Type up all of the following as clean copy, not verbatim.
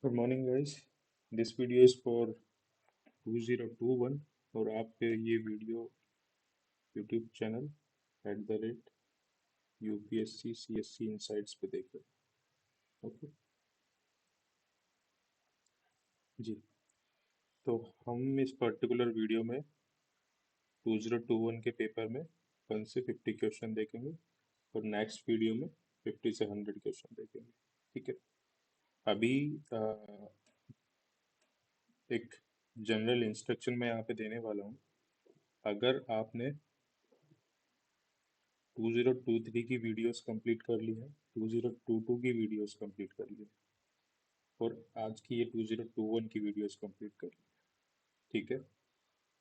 Good morning guys. This video is for 2021 और आप ये video YouTube channel @UPSC CSC insights पे देख रहे हैं। ओके जी। तो हम इस पर्टिकुलर वीडियो में 2021 के पेपर में 1 से 50 क्वेश्चन देखेंगे और नेक्स्ट वीडियो में 50 से 100 क्वेश्चन देखेंगे। ठीक है। अभी एक जनरल इंस्ट्रक्शन मैं यहाँ पे देने वाला हूँ। अगर आपने 2023 की वीडियोस कंप्लीट कर ली है, 2022 की वीडियोस कंप्लीट कर ली है और आज की ये 2021 की वीडियोस कंप्लीट कर ली है। ठीक है।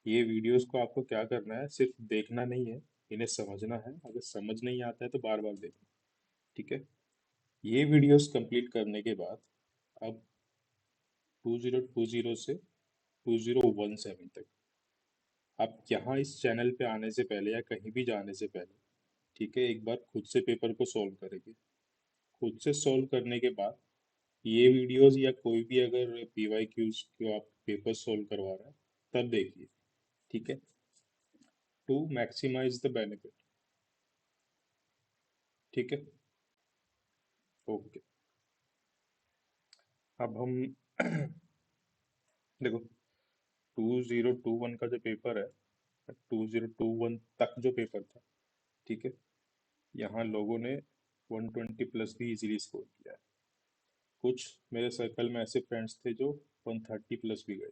ये वीडियोस को आपको क्या करना है, सिर्फ देखना नहीं है, इन्हें समझना है। अगर समझ नहीं आता है तो बार बार देखना। ठीक है। ये वीडियोस कंप्लीट करने के बाद अब 2020 से 2017 तक आप यहाँ इस चैनल पे आने से पहले या कहीं भी जाने से पहले, ठीक है, एक बार खुद से पेपर को सॉल्व करेंगे। खुद से सॉल्व करने के बाद ये वीडियोस या कोई भी अगर PYQs को आप पेपर सोल्व करवा रहा है तब देखिए। ठीक है। To maximize the benefit. ठीक है। ओके। अब हम देखो, 2021 का जो पेपर है, 2021 तक जो पेपर था, ठीक है, यहाँ लोगों ने 120 प्लस भी इजीली स्कोर किया है। कुछ मेरे सर्कल में ऐसे फ्रेंड्स थे जो 130 प्लस भी गए।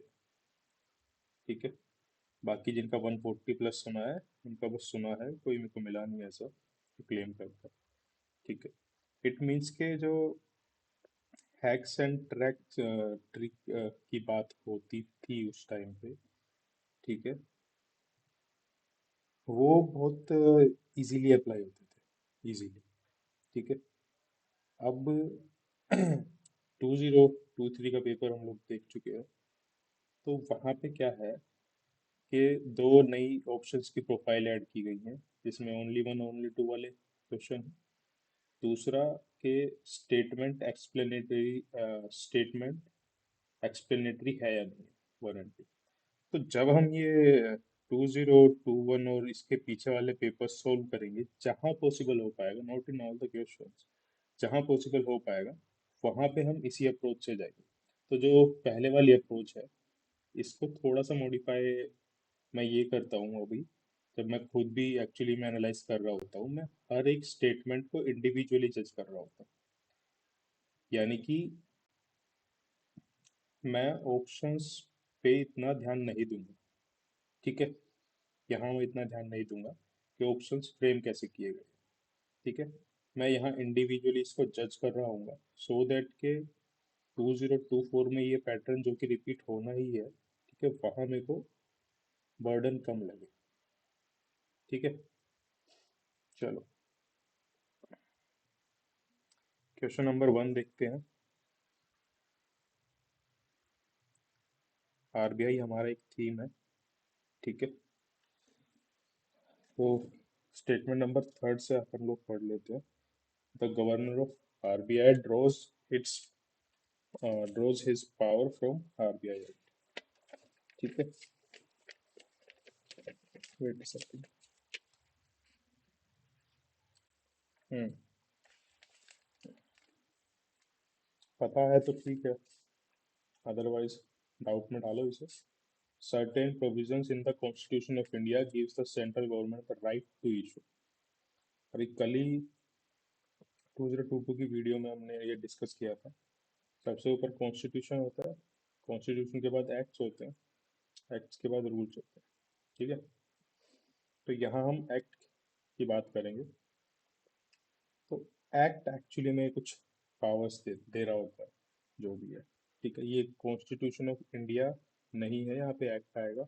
ठीक है। बाकी जिनका 140 प्लस सुना है, उनका बस सुना है, कोई मेरे को मिला नहीं ऐसा क्लेम करता। ठीक है। इट मीन्स के जो हैक्स एंड ट्रिक की बात होती थी उस टाइम पे, ठीक है, वो बहुत इजीली अप्लाई होते थे, इजीली। ठीक है। अब 2023 का पेपर हम लोग देख चुके हैं। तो वहाँ पे क्या है कि दो नई ऑप्शंस की प्रोफाइल ऐड की गई हैं, जिसमें ओनली वन ओनली टू वाले क्वेश्चन। दूसरा के स्टेटमेंट एक्सप्लेनेटरी है या नहीं, वारंटी। तो जब हम ये 2021 और इसके पीछे वाले पेपर सोल्व करेंगे, जहाँ पॉसिबल हो पाएगा, not in all the questions, जहाँ पॉसिबल हो पाएगा वहाँ पे हम इसी अप्रोच से जाएंगे। तो जो पहले वाली अप्रोच है, इसको थोड़ा सा मॉडिफाई मैं ये करता हूँ अभी। जब मैं खुद भी एक्चुअली में एनालाइज कर रहा होता हूँ, मैं हर एक स्टेटमेंट को इंडिविजुअली जज कर रहा होता हूँ। यानी कि मैं ऑप्शंस पे इतना ध्यान नहीं दूंगा। ठीक है। यहाँ मैं इतना ध्यान नहीं दूंगा कि ऑप्शंस फ्रेम कैसे किए गए। ठीक है। मैं यहाँ इंडिविजुअली इसको जज कर रहा हूँ, सो दैट के 2024 में ये पैटर्न जो कि रिपीट होना ही है, ठीक है, वहाँ मेरे को बर्डन कम लगे। ठीक है। चलो, क्वेश्चन नंबर 1 देखते हैं। RBI हमारा एक थीम है। ठीक है। तो स्टेटमेंट नंबर थर्ड से अपन लोग पढ़ लेते हैं। The governor of RBI its draws his power from RBI Act। ठीक है। Wait second. हम्म। पता है तो ठीक है, अदरवाइज डाउट में डालो इसे। Certain provisions in the Constitution of India gives the central government the right to issue। अभी कल ही 2022 की वीडियो में हमने ये डिस्कस किया था। सबसे ऊपर कॉन्स्टिट्यूशन होता है, कॉन्स्टिट्यूशन के बाद एक्ट्स होते हैं, एक्ट्स के बाद रूल्स होते हैं। ठीक है। तो यहाँ हम एक्ट की बात करेंगे। तो एक्ट एक्चुअली में कुछ पावर्स दे रहा होता है, जो भी है। ठीक है। ये कॉन्स्टिट्यूशन ऑफ इंडिया नहीं है, यहाँ पे एक्ट आएगा।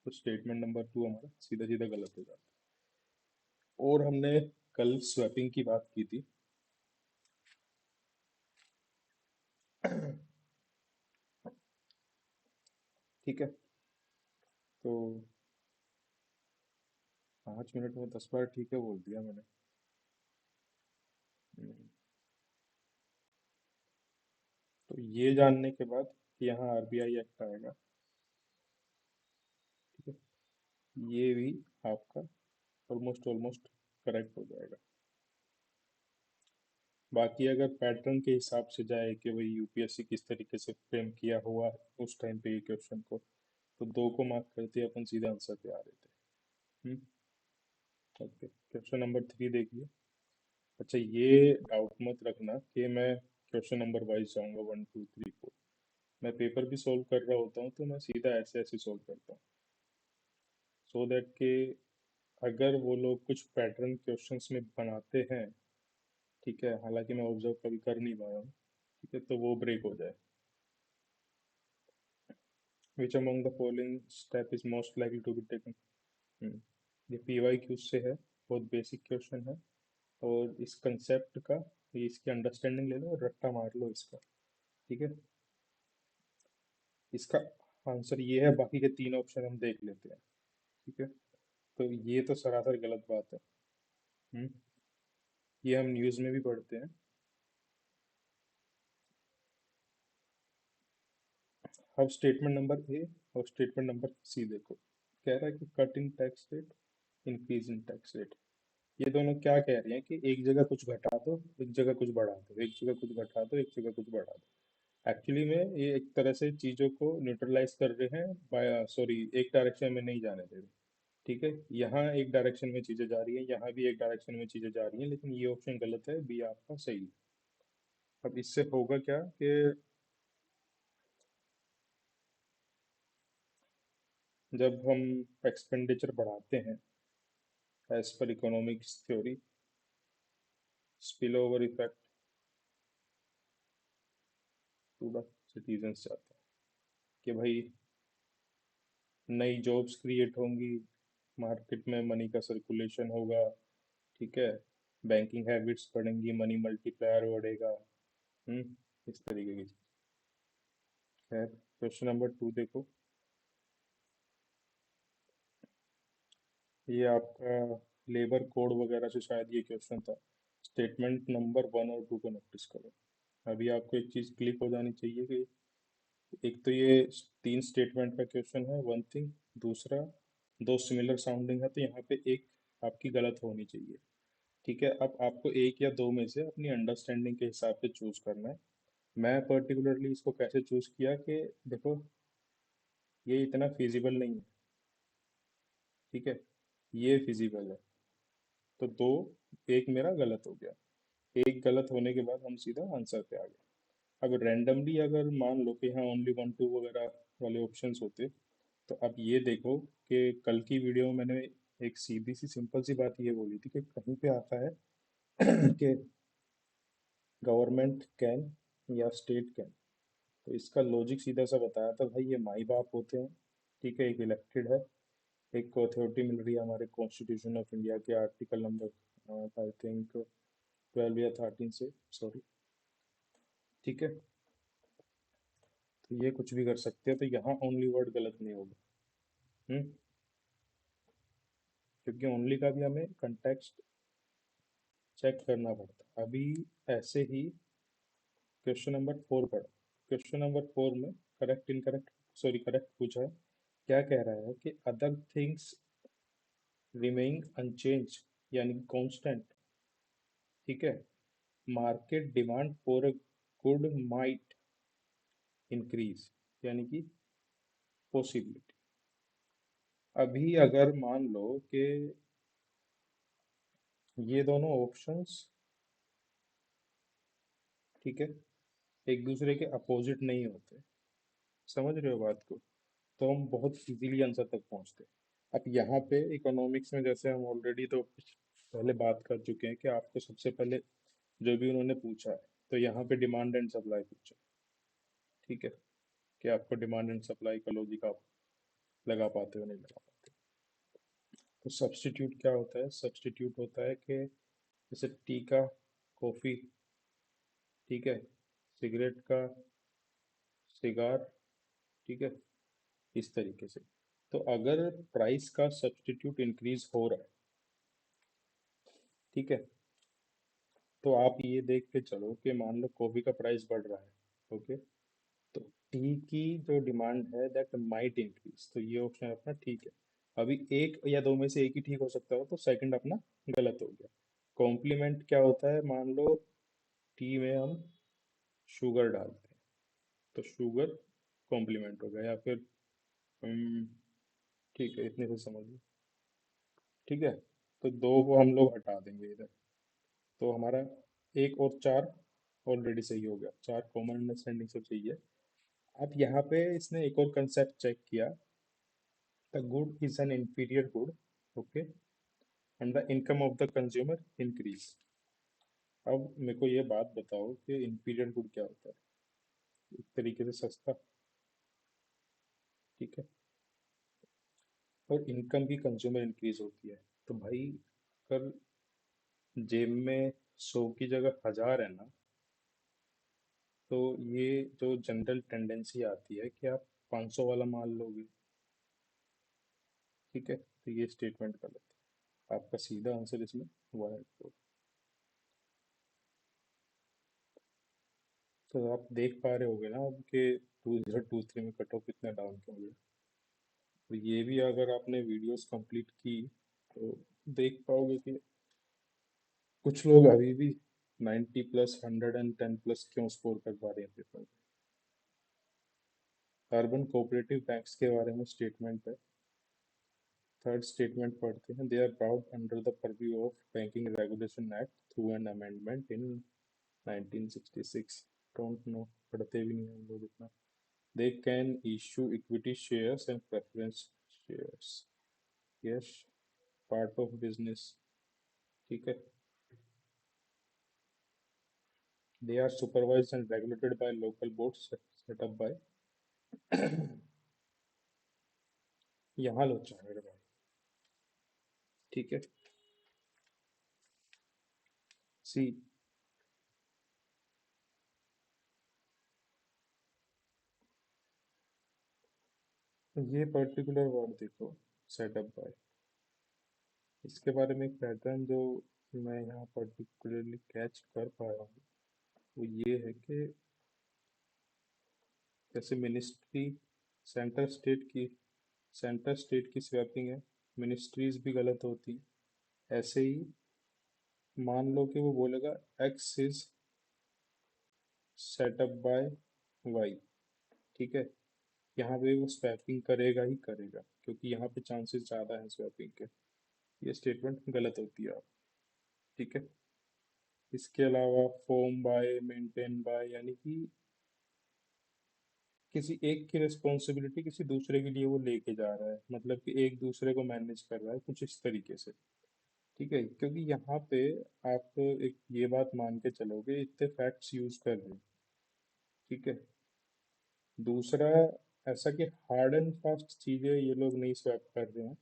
तो स्टेटमेंट नंबर 2 हमारा सीधा सीधा गलत हो जाता है। और हमने कल स्वैपिंग की बात की थी। ठीक है। तो 5 मिनट में 10 बार ठीक है बोल दिया मैंने। तो तो ये जानने के बाद कि यहाँ आरबीआई एक्ट आएगा, ठीक है, ये भी आपका ऑलमोस्ट ऑलमोस्ट करेक्ट हो जाएगा। बाकी अगर पैटर्न के हिसाब से जाए कि भाई यूपीएससी किस तरीके से फ्रेम किया हुआ है उस टाइम पे ये क्वेश्चन को, तो 2 को मार्क करते अपन सीधा आंसर पे आ रहे थे। हम्म। ओके, क्वेश्चन नंबर 3 देखिए। अच्छा, ये डाउट मत रखना कि मैं क्वेश्चन नंबर वाइज जाऊंगा 1 2 3 4। मैं पेपर भी सॉल्व कर रहा होता हूँ तो मैं सीधा ऐसे ऐसे सॉल्व करता हूँ, सो दैट कि अगर वो लोग कुछ पैटर्न क्वेश्चंस में बनाते हैं, ठीक है, हालांकि मैं ऑब्जर्व कभी कर नहीं पाया हूँ, ठीक है, तो वो ब्रेक हो जाए। Which among the following step is most likely to be taken. ये पीवाई क्यू से है, बहुत बेसिक क्वेश्चन है। और इस कंसेप्ट का, ये इसकी अंडरस्टैंडिंग ले लो और रट्टा मार लो इसका, ठीक है। इसका आंसर ये है, बाकी के 3 ऑप्शन हम देख लेते हैं, ठीक है। तो ये तो सरासर गलत बात है। हम्म। ये हम न्यूज़ में भी पढ़ते हैं। अब स्टेटमेंट नंबर ए और स्टेटमेंट नंबर सी देखो। कह रहा है कि cut in tax rate, increase in tax rate. ये दोनों क्या कह रहे हैं कि एक जगह कुछ घटा दो, एक जगह कुछ बढ़ा दो, एक जगह कुछ घटा दो, एक जगह कुछ बढ़ा दो। एक्चुअली में ये एक तरह से चीज़ों को न्यूट्रलाइज कर रहे हैं, बाय सॉरी, एक डायरेक्शन में नहीं जाने दे रहे। ठीक है, यहाँ एक डायरेक्शन में चीज़ें जा रही हैं, यहाँ भी एक डायरेक्शन में चीज़ें जा रही हैं, लेकिन ये ऑप्शन गलत है, बी आपका सही है। अब इससे होगा क्या कि जब हम एक्सपेंडिचर बढ़ाते हैं as per economics theory, spill over effect to the citizens जाता है कि भाई नई जॉब्स क्रिएट होंगी, मार्केट में मनी का सर्कुलेशन होगा, ठीक है, बैंकिंग हैबिट्स बढ़ेंगी, मनी मल्टीप्लायर बढ़ेगा। इस तरीके की चीज है। क्वेश्चन नंबर 2 देखो। ये आपका लेबर कोड वगैरह से शायद ये क्वेश्चन था। स्टेटमेंट नंबर 1 और 2 को नोटिस करो। अभी आपको एक चीज़ क्लिक हो जानी चाहिए कि एक तो ये 3 स्टेटमेंट का क्वेश्चन है, वन थिंग। दूसरा, 2 सिमिलर साउंडिंग है, तो यहाँ पे एक आपकी गलत होनी चाहिए। ठीक है, अब आपको एक या दो में से अपनी अंडरस्टैंडिंग के हिसाब से चूज करना है। मैं पर्टिकुलरली इसको कैसे चूज किया कि देखो, ये इतना फिजिबल नहीं है, ठीक है, ये फिजिबल है, तो दो, एक मेरा गलत हो गया। एक गलत होने के बाद हम सीधा आंसर पे आ गए। अब रैंडमली अगर मान लो कि यहाँ ओनली 1 2 वगैरह वाले ऑप्शंस होते, तो अब ये देखो कि कल की वीडियो में मैंने एक सीधी सी सिंपल सी बात ये बोली थी कि कहीं पे आता है कि गवर्नमेंट कैन या स्टेट कैन, तो इसका लॉजिक सीधा सा बताया था, भाई ये माई बाप होते हैं, ठीक है, एक इलेक्टेड है, एक को अथॉरिटी मिल रही है हमारे कॉन्स्टिट्यूशन ऑफ इंडिया के आर्टिकल नंबर आई थिंक 12 या 13 से, सॉरी, ठीक है। तो ये कुछ भी कर सकते हैं, तो यहाँ ओनली वर्ड गलत नहीं होगा। हम्म। क्योंकि ओनली का भी हमें कंटेक्स्ट चेक करना पड़ता है। अभी ऐसे ही क्वेश्चन नंबर 4 पढ़ो। क्वेश्चन नंबर 4 में करेक्ट इनकरेक्ट, सॉरी, करेक्ट पूछा है। क्या कह रहा है कि अदर थिंग्स रिमेइंग अनचेंज, यानी कांस्टेंट, ठीक है, market demand for a good might increase, यानी कि पॉसिबिलिटी। अभी अगर मान लो कि ये दोनों ऑप्शंस, ठीक है, एक दूसरे के अपोजिट नहीं होते, समझ रहे हो बात को, तो हम बहुत इजीली आंसर तक पहुंचते। अब यहाँ पे इकोनॉमिक्स में जैसे हम ऑलरेडी तो पहले बात कर चुके हैं कि आपको सबसे पहले जो भी उन्होंने पूछा है, तो यहाँ पे डिमांड एंड सप्लाई पूछा है, ठीक है, कि आपको डिमांड एंड सप्लाई का लॉजिक आप लगा पाते हो नहीं लगा पाते। तो सब्स्टिट्यूट क्या होता है? सब्स्टिट्यूट होता है कि जैसे टी का कॉफ़ी, ठीक है, सिगरेट का सिगार, ठीक है, इस तरीके से। तो अगर प्राइस का सब्स्टिट्यूट इंक्रीज हो रहा है, ठीक है, तो आप ये देख के चलो कि मान लो कॉफ़ी का प्राइस बढ़ रहा है, ओके, तो टी की जो डिमांड है दैट माइट इंक्रीज, तो ये ऑप्शन अपना ठीक है। अभी एक या दो में से एक ही ठीक हो सकता हो, तो सेकंड अपना गलत हो गया। कॉम्प्लीमेंट क्या होता है, मान लो टी में हम शुगर डालते हैं, तो शुगर कॉम्प्लीमेंट हो गया, या फिर हम्म, ठीक है, इतने से समझ लो। ठीक है, तो दो को हम लोग हटा देंगे इधर, तो हमारा एक और चार ऑलरेडी सही हो गया, चार कॉमन अंडरस्टैंडिंग सब चाहिए। अब यहाँ पे इसने एक और कंसेप्ट चेक किया, the good is an inferior good, okay, and the income of the consumer increase. अब मेरे को ये बात बताओ कि इंफीरियर गुड क्या होता है? एक तरीके से सस्ता, ठीक है, और इनकम भी कंज्यूमर इंक्रीज होती है। तो भाई अगर जेब में 100 की जगह 1000 है ना, तो ये जो जनरल टेंडेंसी आती है कि आप 500 वाला माल लोगे, ठीक है, तो ये स्टेटमेंट गलत है। आपका सीधा आंसर इसमें हुआ है। तो आप देख पा रहे होगे ना अब कि 2023 में कट ऑफ कितना डाउन हो गया। तो ये भी अगर आपने वीडियोस कंप्लीट की तो देख पाओगे कि कुछ लोग अभी भी 90 प्लस 110 प्लस क्यों स्कोर कर पा रहे हैं पेपर में। अर्बन कोऑपरेटिव बैंक्स के बारे में स्टेटमेंट है। थर्ड स्टेटमेंट पढ़ते हैं, they are brought under the purview of banking regulation act through an amendment in 1966। Don't know, पढ़ते भी नहीं हम लोग इतना। They can issue equity shares and preference shares. Yes, part of business. ठीक है. They are supervised and regulated by local boards set up by यहाँ लो चाहे मेरे भाई, ठीक है। सी, ये पर्टिकुलर वर्ड देखो, सेटअप बाय, इसके बारे में एक पैटर्न जो मैं यहाँ पर्टिकुलरली कैच कर पा रहा हूँ, वो ये है कि जैसे मिनिस्ट्री, सेंटर स्टेट की सेंटर स्टेट की स्वैपिंग है, मिनिस्ट्रीज भी गलत होती हैं। ऐसे ही मान लो कि वो बोलेगा X is set up by Y, ठीक है, यहाँ पे वो स्वैपिंग करेगा ही करेगा, क्योंकि यहाँ पे चांसेस ज़्यादा हैं स्वैपिंग के। ये स्टेटमेंट गलत होती है आप, ठीक है। इसके अलावा फॉर्म बाय, मेंटेन बाय, यानी कि किसी एक की रिस्पॉन्सिबिलिटी किसी दूसरे के लिए वो लेके जा रहा है, मतलब कि एक दूसरे को मैनेज कर रहा है कुछ इस तरीके से, ठीक है, क्योंकि यहाँ पे आप एक ये बात मान के चलोगे इतने फैक्ट्स यूज कर रहे हैं, ठीक है। दूसरा, ऐसा कि हार्ड एंड फास्ट चीज़ें ये लोग नहीं स्वैप कर रहे हैं।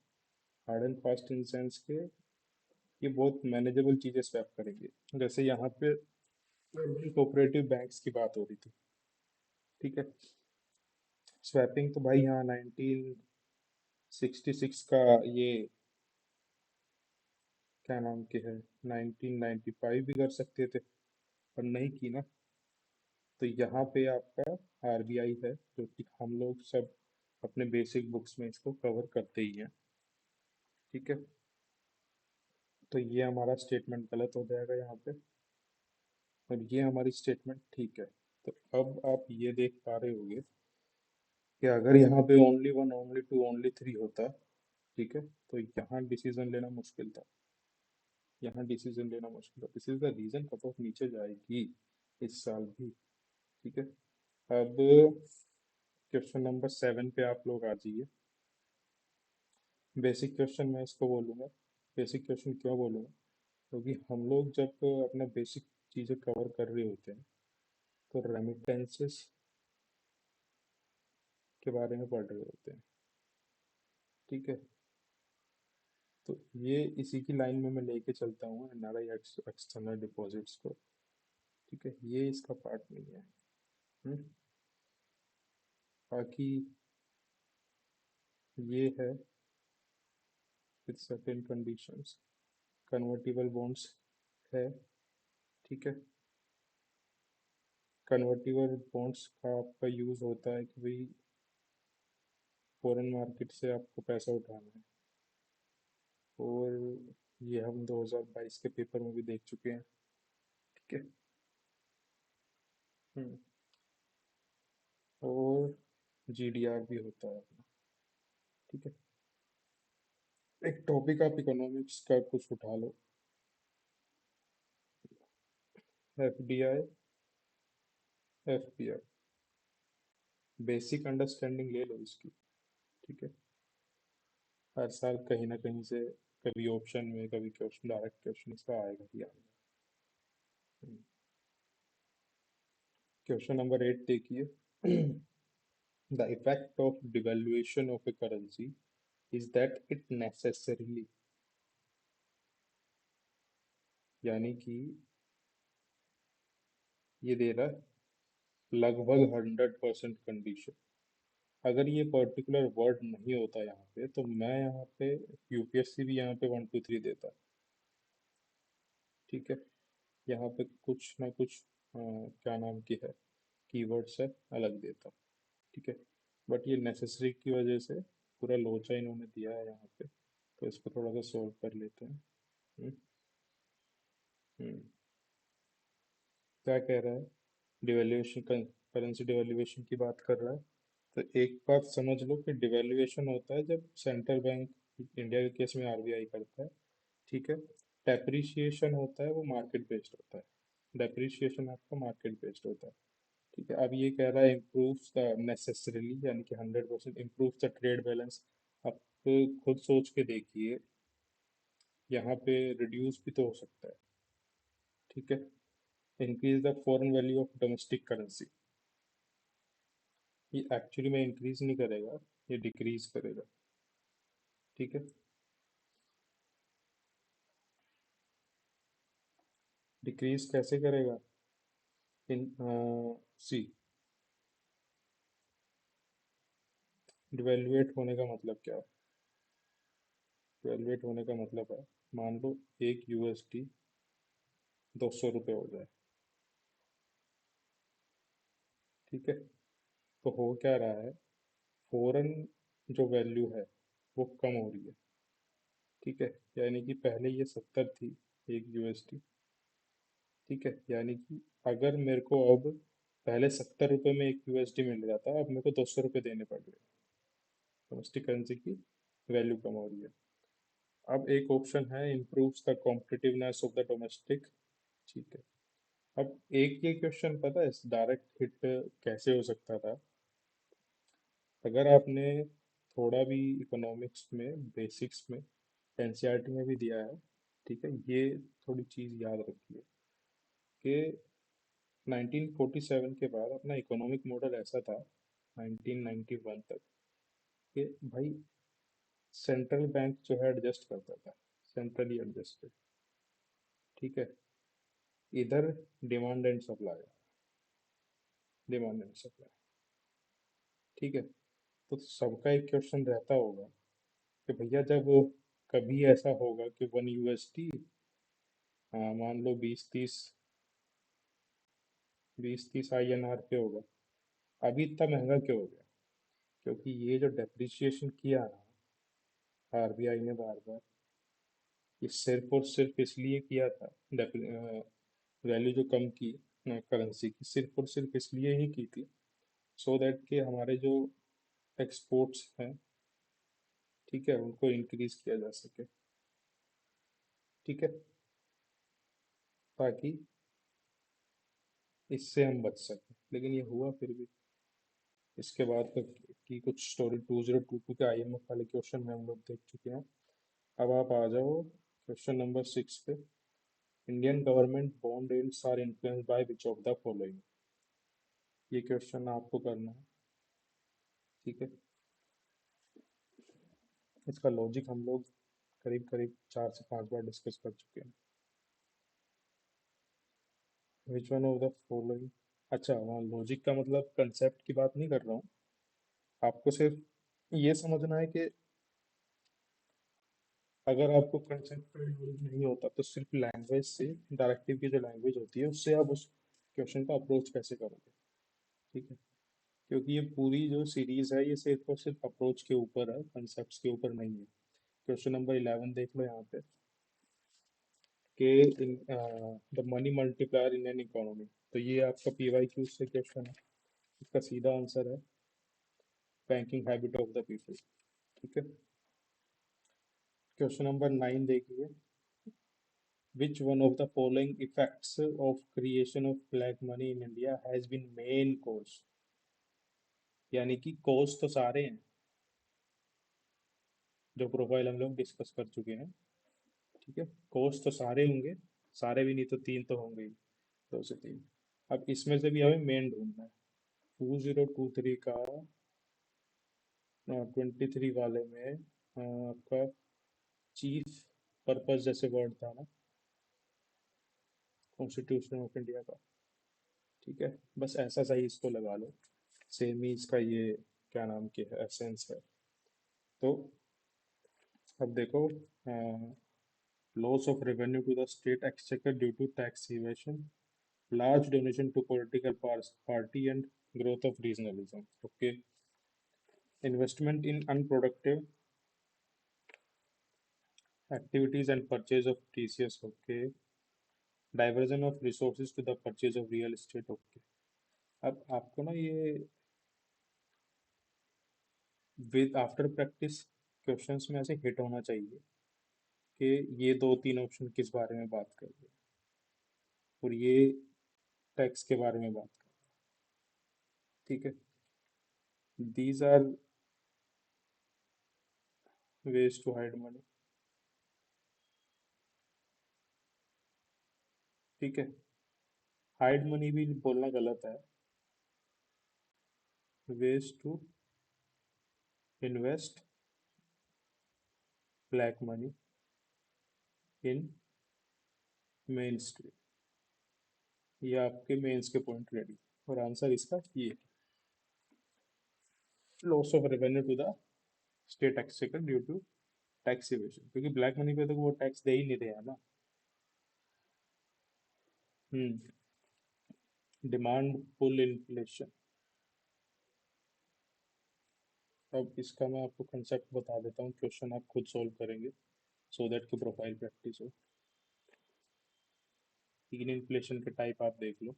Hard and fast in sense के ये बहुत मैनेजेबल चीज़ें स्वैप करेंगे। जैसे यहाँ पे कोऑपरेटिव बैंक्स की बात हो रही थी, ठीक है। स्वैपिंग तो भाई यहाँ 1966 का ये क्या नाम के है, 1995 भी कर सकते थे पर नहीं की ना। तो यहाँ पे आपका आरबीआई है, जो कि हम लोग सब अपने बेसिक बुक्स में इसको कवर करते ही हैं, ठीक है। तो ये हमारा स्टेटमेंट गलत हो जाएगा यहाँ पे, और ये हमारी स्टेटमेंट ठीक है। तो अब आप ये देख पा रहे होंगे कि अगर यहाँ पे only one, only two, only three होता, ठीक है, तो यहाँ डिसीजन लेना मुश्किल था। यहाँ डिसीजन लेना मुश्किल था, this is the reason cut off नीचे जाएगी इस साल भी, ठीक है। अब क्वेश्चन नंबर 7 पे आप लोग आ जाइए। बेसिक क्वेश्चन मैं इसको बोलूँगा। बेसिक क्वेश्चन क्यों बोलूँगा, क्योंकि हम लोग जब अपना बेसिक चीज़ें कवर कर रहे होते हैं तो रेमिटेंसेस के बारे में पढ़ रहे होते हैं, ठीक है। तो ये इसी की लाइन में मैं लेके चलता हूँ एनआरआई एक्सटर्नल डिपॉजिट्स को, ठीक है, ये इसका पार्ट नहीं है। हम्म, बाकी ये है with certain conditions, convertible bonds है, ठीक है। कन्वर्टिबल बॉन्ड्स का आपका यूज़ होता है कि भाई फॉरेन मार्केट से आपको पैसा उठाना है। और ये हम 2022 के पेपर में भी देख चुके हैं। ठीक है। हम्म, और जीडीआर भी होता है अपना। ठीक है। एक टॉपिक आप इकोनॉमिक्स का कुछ उठा लो। एफडीआई, एफपीआई, बेसिक अंडरस्टैंडिंग ले लो इसकी। ठीक है। हर साल कहीं ना कहीं से कभी ऑप्शन में कभी क्वेश्चन, डायरेक्ट क्वेश्चन इसका आएगा ही आएगा। क्वेश्चन नंबर 8 देखिए। The effect of devaluation of A currency is that it necessarily, यानी कि ये दे रहा है लगभग 100% कंडीशन। अगर ये पर्टिकुलर वर्ड नहीं होता यहाँ पे तो मैं यहाँ पे यूपीएससी भी यहाँ पे 1 2 3 देता। ठीक है। यहाँ पे कुछ ना कुछ क्या नाम की है कीवर्ड्स है, अलग देता। ठीक है। बट ये नेसेसरी की वजह से पूरा लोचा इन्होंने दिया है यहाँ पे, तो इसको थोड़ा सा सॉल्व कर लेते हैं। हम्म, हम्म, क्या कह रहा है? डिवेल्यूएशन, करेंसी डिवेल्यूएशन की बात कर रहा है। तो एक बात समझ लो कि डिवेल्यूएशन होता है जब सेंट्रल बैंक, इंडिया के केस में आरबीआई करता है। ठीक है। डेप्रिसिएशन होता है वो मार्केट बेस्ड होता है। डेप्रिसिएशन आपका मार्केट बेस्ड होता है। ठीक है। अब ये कह रहा है इम्प्रूव्स द नेसेसरीली, यानी कि 100% इम्प्रूव्स द ट्रेड बैलेंस। आप खुद सोच के देखिए, यहाँ पे रिड्यूस भी तो हो सकता है। ठीक है। Increase the foreign value of domestic currency, ये एक्चुअली में इंक्रीज नहीं करेगा, ये डिक्रीज करेगा। ठीक है। डिक्रीज कैसे करेगा? इन सी, डिवेल्युएट होने का मतलब क्या है? डिवेल्युएट होने का मतलब है, मान लो एक यूएसडी 200 रुपये हो जाए। ठीक है। तो हो क्या रहा है, फॉरेन जो वैल्यू है वो कम हो रही है। ठीक है। यानी कि पहले ये 70 थी एक यूएसडी। ठीक है। यानी कि अगर मेरे को अब, पहले 70 रुपये में एक यूएसडी मिल रहा था, अब मेरे को 200 रुपये देने पड़ रहे हैं। डोमेस्टिक करेंसी की वैल्यू कम हो रही है। अब एक ऑप्शन है improves the competitiveness of the domestic. ठीक है। अब एक ये क्वेश्चन पता है डायरेक्ट हिट कैसे हो सकता था? अगर आपने थोड़ा भी इकोनॉमिक्स में बेसिक्स में एनसीईआरटी में भी दिया है। ठीक है। ये थोड़ी चीज़ याद रखिए कि 1947 के बाद अपना इकोनॉमिक मॉडल ऐसा था 1991 तक कि भाई सेंट्रल बैंक जो है एडजस्ट करता था, सेंट्रली एडजस्टेड। ठीक है। इधर demand and supply, demand and supply. ठीक है। तो सबका एक क्वेश्चन रहता होगा कि भैया जब कभी ऐसा होगा कि 1 यूएसडी, मान लो 20 30 INR पे होगा, अभी इतना महंगा क्यों हो गया? क्योंकि ये जो डेप्रिसिएशन किया ना आरबीआई ने बार बार, ये सिर्फ और सिर्फ इसलिए किया था, वैल्यू जो कम की करेंसी की, सिर्फ और सिर्फ इसलिए ही की थी सो दैट कि हमारे जो एक्सपोर्ट्स हैं, ठीक है, उनको इंक्रीज किया जा सके। ठीक है। ताकि इससे हम बच सकें, लेकिन ये हुआ फिर भी। इसके बाद की कुछ स्टोरी 2022 के आईएमएफ वाले क्वेश्चन में हम लोग देख चुके हैं। अब आप आ जाओ क्वेश्चन नंबर 6 पे। Indian government bond yields are influenced by which of the following? ये क्वेश्चन आपको करना है। ठीक है। इसका लॉजिक हम लोग करीब करीब 4 से 5 बार डिस्कस कर चुके हैं। विच वन ऑफ द फॉलोइंग, अच्छा वहाँ लॉजिक का मतलब कंसेप्ट की बात नहीं कर रहा हूँ। आपको सिर्फ ये समझना है कि अगर आपको कंसेप्ट का नॉलेज नहीं होता तो सिर्फ लैंग्वेज से, डायरेक्टिव की जो लैंग्वेज होती है उससे आप उस क्वेश्चन का अप्रोच कैसे करोगे। ठीक है, क्योंककि ये पूरी जो सीरीज है ये सिर्फ और सिर्फ अप्रोच के ऊपर है, कंसेप्ट के ऊपर नहीं है। क्वेश्चन नंबर 11 देख लो यहाँ पे कि the money multiplier in an economy. तो ये आपका पीवाई क्यू से क्वेश्चन है, इसका सीधा आंसर है banking habit of the people. ठीक है, क्वेश्चन नंबर 9 देखिए, which one of the following effects of creation of black money in India has been main cause. यानी कि कॉज तो सारे हैं, जो प्रोफाइल हम लोग डिस्कस कर चुके हैं। ठीक है, कॉज तो सारे होंगे, सारे भी नहीं तो तीन तो होंगे ही, दो से तीन। अब इसमें से भी हमें मेन ढूंढना है। 2023 का 23 वाले में आपका चीफ पर्पस जैसे वर्ड था ना, कॉन्स्टिट्यूशन ऑफ इंडिया का। ठीक है, बस ऐसा सही इसको लगा लो, सेम ही इसका ये क्या नाम के है एसेंस है। तो अब देखो, loss of revenue to the state exchequer due to tax evasion, large donation to political party and growth of regionalism. Okay, investment in unproductive activities and purchase of TCS. Okay, diversion of resources to the purchase of real estate. Okay, अब आपको ना ये with after practice questions में ऐसे hit होना चाहिए कि ये दो तीन ऑप्शन किस बारे में बात कर रहे हैं और ये टैक्स के बारे में बात कर रहे हैं। ठीक है, these are ways to hide money. ठीक है, हाइड मनी भी बोलना गलत है, ways to invest black money in main stream. ये आपके मेंस के पॉइंट रेडी, और आंसर इसका ये loss of revenue to the state exchequer due to tax evasion, क्योंकि ब्लैक मनी पे तो वो टैक्स दे ही नहीं रहे हैं ना। हम्म, डिमांड पुल इन्फ्लेशन। अब इसका मैं आपको कंसेप्ट बता देता हूँ, क्वेश्चन आप खुद सॉल्व करेंगे सो दैट की प्रोफाइल प्रैक्टिस हो। तीन इन्फ्लेशन के टाइप आप देख लो,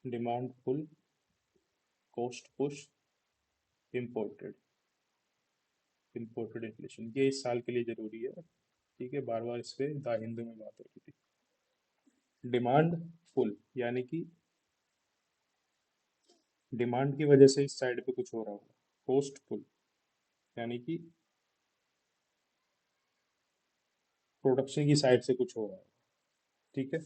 demand pull, cost push, imported. Imported inflation ये इस साल के लिए जरूरी है। ठीक है, बार बार इस पे द हिंदू में बात हो रही थी। डिमांड पुल यानी कि डिमांड की वजह से इस साइड पे कुछ हो रहा होगा। कॉस्ट पुल यानी कि प्रोडक्शन की साइड से कुछ हो रहा है। ठीक है,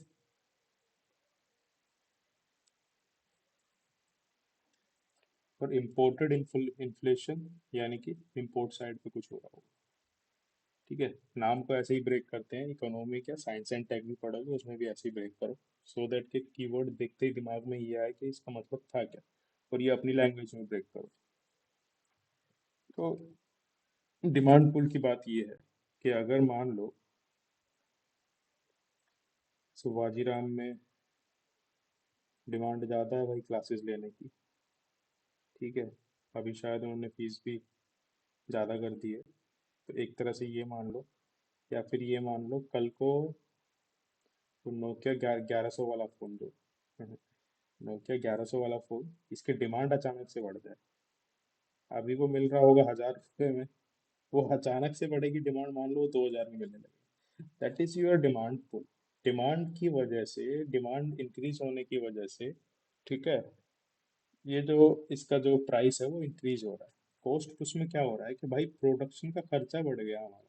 और इम्पोर्टेड इन्फ्लेशन यानी कि इम्पोर्ट साइड पे कुछ हो रहा होगा। ठीक है, नाम को ऐसे ही ब्रेक करते हैं, इकोनॉमिक या साइंस एंड टेक भी पढ़ोगे उसमें भी ऐसे ही ब्रेक करो, सो दैट के कीवर्ड देखते ही दिमाग में ये आए कि इसका मतलब था क्या, और ये अपनी लैंग्वेज में ब्रेक करो। तो डिमांड पुल की बात ये है कि अगर मान लो शिवाजीराम में डिमांड ज़्यादा है भाई क्लासेस लेने की। ठीक है, अभी शायद उन्होंने फीस भी ज़्यादा कर दी है। तो एक तरह से ये मान लो, या फिर ये मान लो कल को तो नोकिया 1100 वाला फ़ोन जो नोकिया 1100 वाला फ़ोन, इसकी डिमांड अचानक से बढ़ जाए। अभी वो मिल रहा होगा 1000 रुपये में, वो अचानक से बढ़ेगी डिमांड, मान लो 2000 में मिलने लगे। That is your demand pull. Demand की वजह से, डिमांड इंक्रीज होने की वजह से, ठीक है, ये जो इसका जो प्राइस है वो इंक्रीज हो रहा है। कॉस्ट उसमें क्या हो रहा है कि भाई प्रोडक्शन का खर्चा बढ़ गया हमारा।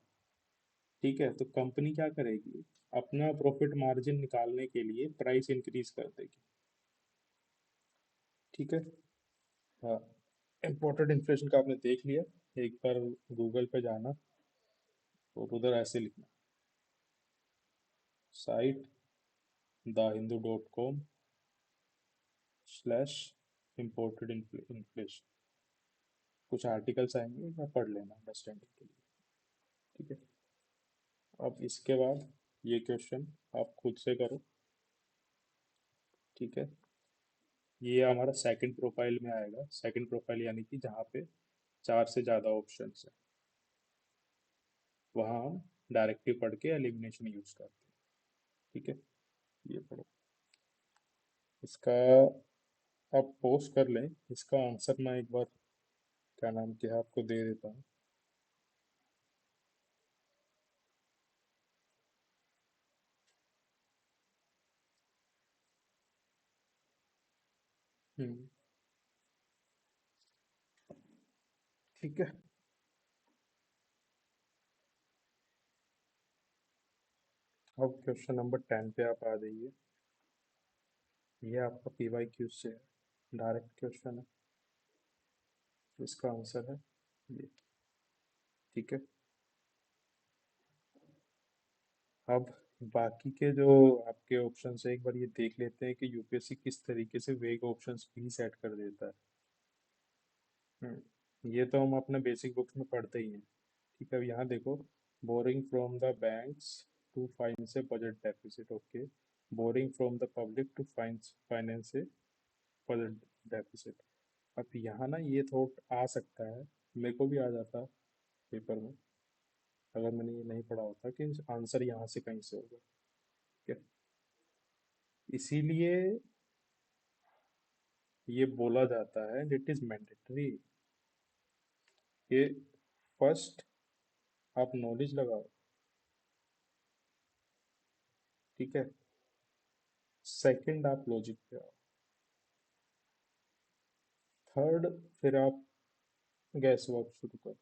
ठीक है, तो कंपनी क्या करेगी, अपना प्रॉफिट मार्जिन निकालने के लिए प्राइस इंक्रीज कर देगी। ठीक है, हाँ, इम्पोर्टेड इन्फ्लेशन का आपने देख लिया। एक बार गूगल पे जाना और उधर ऐसे लिखना, साइट द हिंदू.com /इम्पोर्टेड इन्फ्लेशन। कुछ आर्टिकल्स आएंगे, मैं पढ़ लेना अंडरस्टैंडिंग के लिए। ठीक है, अब इसके बाद ये क्वेश्चन आप खुद से करो। ठीक है। ये हमारा सेकंड प्रोफाइल में आएगा। सेकंड प्रोफाइल यानी कि जहाँ पे चार से ज़्यादा ऑप्शंस है, वहाँ हम डायरेक्टिव पढ़ के एलिमिनेशन यूज करते हैं। ठीक है, ये पढ़ो। इसका आप पोस्ट कर लें, इसका आंसर मैं एक बार क्या नाम के है आपको दे देता हूँ। हम्म, ठीक है। अब क्वेश्चन नंबर 10 पे आप आ जाइए। ये आपका PYQ से है, डायरेक्ट क्वेश्चन है। इसका आंसर है ये। ठीक है। अब बाकी के जो आपके ऑप्शन है, एक बार ये देख लेते हैं कि यूपीएससी किस तरीके से वेग ऑप्शंस भी सेट कर देता है। ये तो हम अपने बेसिक बुक्स में पढ़ते ही हैं। ठीक है, अब यहाँ देखो, borrowing from the banks to finance a budget deficit. Okay, borrowing from the public to finance a budget deficit. अब यहाँ ना ये थॉट आ सकता है, मेरे को भी आ जाता पेपर में, अगर मैंने ये नहीं पढ़ा होता कि आंसर यहाँ से कहीं से होगा। ठीक है, इसीलिए ये बोला जाता है इट इज मैंडेटरी कि फर्स्ट आप नॉलेज लगाओ। ठीक है, सेकंड आप लॉजिक पे आओ, थर्ड फिर आप गैस वर्क शुरू करो।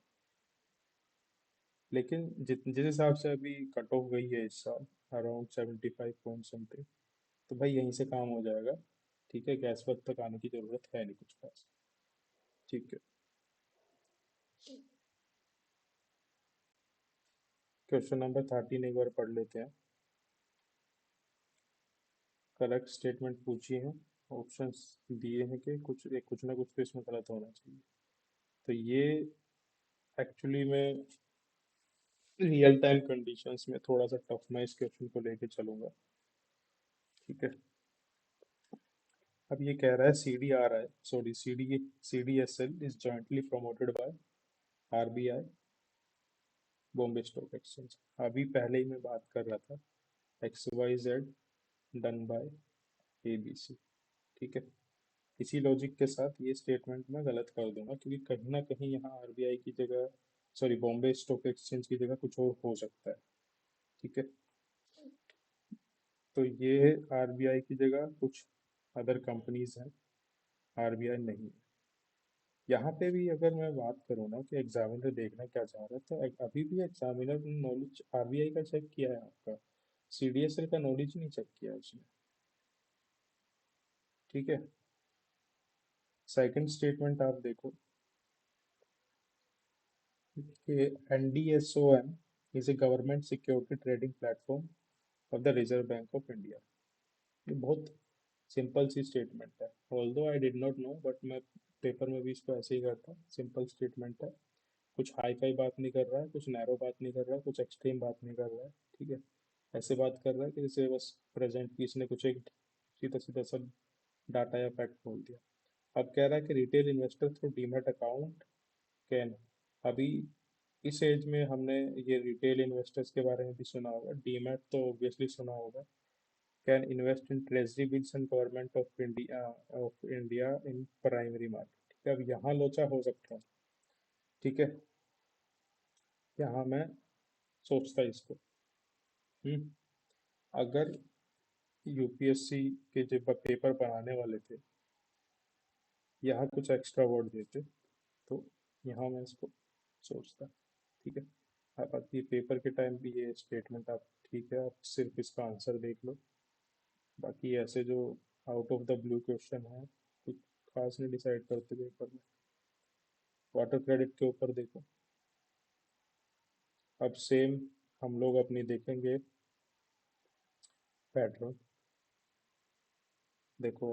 लेकिन जिस हिसाब से अभी कट ऑफ गई है इस साल, अराउंड 75 पॉइंट समथिंग, तो भाई यहीं से काम हो जाएगा। ठीक है, गैस वर्क तक आने की जरूरत है नहीं कुछ खास। ठीक है, क्वेश्चन नंबर 13 एक बार पढ़ लेते हैं। करेक्ट स्टेटमेंट पूछी है, ऑप्शंस दिए हैं कि कुछ ना कुछ तो इसमें गलत होना चाहिए। तो ये एक्चुअली में रियल टाइम कंडीशंस में थोड़ा सा टफ मैं इस क्वेश्चन को लेके चलूंगा। ठीक है, अब ये कह रहा है CDSL is jointly promoted by RBI, Bombay stock exchange. अभी पहले ही मैं बात कर रहा था, XYZ डन बाय ABC। ठीक है, इसी लॉजिक के साथ ये स्टेटमेंट मैं गलत कर दूंगा, क्योंकि कहीं ना कहीं यहाँ RBI की जगह, सॉरी, बॉम्बे स्टॉक एक्सचेंज की जगह कुछ और हो सकता है। ठीक है, तो ये RBI की जगह कुछ अदर कंपनीज हैं, RBI नहीं है। यहाँ पे भी अगर मैं बात करूँ ना कि एग्जामिनर देखना क्या चाह रहा है, तो अभी भी एग्जामिनर ने नॉलेज RBI का चेक किया है, आपका CDSL का नॉलेज नहीं चेक किया उसने। ठीक है, सेकंड स्टेटमेंट आप देखो कि NDSOM is a government security trading platform of the reserve bank of India. ये बहुत सिंपल सी स्टेटमेंट है, although I did not know, but मैं पेपर में भी इसको ऐसे ही करता। सिंपल स्टेटमेंट है, कुछ हाई फाई बात नहीं कर रहा है, कुछ नैरो बात नहीं कर रहा है, कुछ एक्सट्रीम बात नहीं कर रहा है। ठीक है, ऐसे बात कर रहा है कि जैसे बस प्रेजेंट की इसने कुछ एक सीधा सीधा सब डाटा या फैक्ट बोल दिया। अब कह रहा है कि retail investor through demat account can. अभी इस एज में हमने ये रिटेल इन्वेस्टर्स के बारे में भी सुना होगा, डीमैट तो ऑब्वियसली सुना होगा। Can invest in treasury bills and government of India in primary market. ठीक है, अब यहाँ लोचा हो सकता है। ठीक है, यहाँ मैं सोचता इसको। हम्म, अगर यूपीएससी के जो पेपर बनाने वाले थे यहाँ कुछ एक्स्ट्रा वर्ड देते, तो यहाँ मैं इसको सोचता। ठीक है, आप ये पेपर के टाइम भी ये स्टेटमेंट आप, ठीक है, आप सिर्फ इसका आंसर देख लो। बाकी ऐसे जो out of the blue question है, कुछ खास नहीं डिसाइड करते पेपर में। वाटर क्रेडिट के ऊपर देखो, अब सेम हम लोग अपनी देखेंगे पैटर्न। देखो,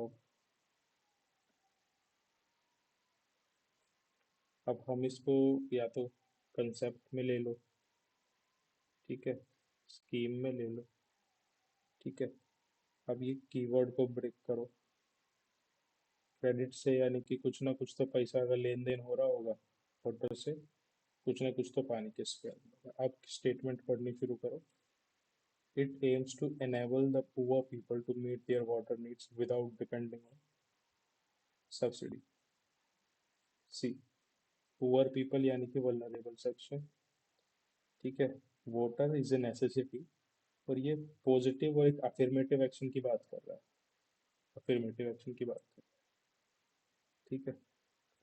अब हम इसको या तो कंसेप्ट में ले लो, ठीक है, स्कीम में ले लो, ठीक है, अब ये कीवर्ड को ब्रेक करो। क्रेडिट से यानी कि कुछ ना कुछ तो पैसा का लेन देन हो रहा होगा वाटर से, कुछ ना कुछ तो पानी के स्केल में। अब स्टेटमेंट पढ़नी शुरू करो। It aims to enable the poor people to meet their water needs without depending on subsidy। See, poor people यानी कि वल्नरेबल सेक्शन, ठीक है। वाटर इज ए नेसेसिटी, और ये पॉजिटिव और एक अफर्मेटिव एक्शन की बात कर रहा है। अफर्मेटिव एक्शन की बात कर, ठीक है।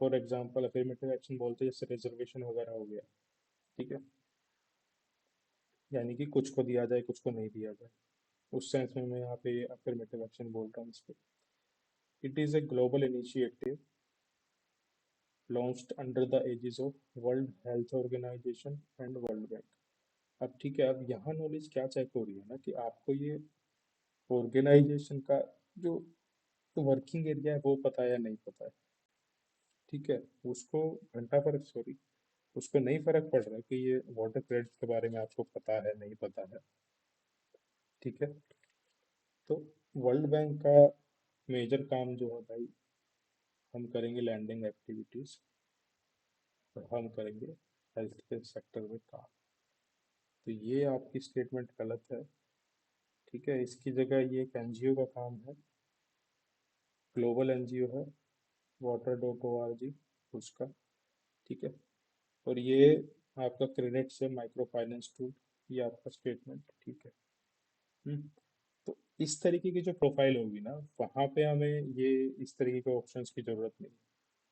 फॉर एग्जांपल अफर्मेटिव एक्शन बोलते हैं जैसे रिजर्वेशन वगैरह हो गया, ठीक है। यानी कि कुछ को दिया जाए कुछ को नहीं दिया जाए, उस सेंस में मैं यहाँ पे अफर्मेटिव एक्शन बोल रहा हूँ इस पे। It is a global initiative launched under the aegis of World Health Organization and World Bank. अब ठीक है, अब यहाँ नॉलेज क्या चेक हो रही है ना कि आपको ये ऑर्गेनाइजेशन का जो वर्किंग एरिया है वो पता है या नहीं पता है, ठीक है। उसको घंटा फर्क, सॉरी, उसको नहीं फर्क पड़ रहा है कि ये वाटर क्रेडिट के बारे में आपको पता है नहीं पता है, ठीक है। तो वर्ल्ड बैंक का मेजर काम जो है भाई, हम करेंगे लैंडिंग एक्टिविटीज, और हम करेंगे हेल्थ केयर सेक्टर में काम। तो ये आपकी स्टेटमेंट गलत है, ठीक है। इसकी जगह ये एक एनजीओ का काम है, ग्लोबल एनजीओ है, water.org उसका, ठीक है। और ये आपका क्रेडिट से माइक्रो फाइनेंस टूल, ये आपका स्टेटमेंट, ठीक है। हम्म, तो इस तरीके की जो प्रोफाइल होगी ना, वहाँ पे हमें ये इस तरीके के ऑप्शंस की जरूरत नहीं।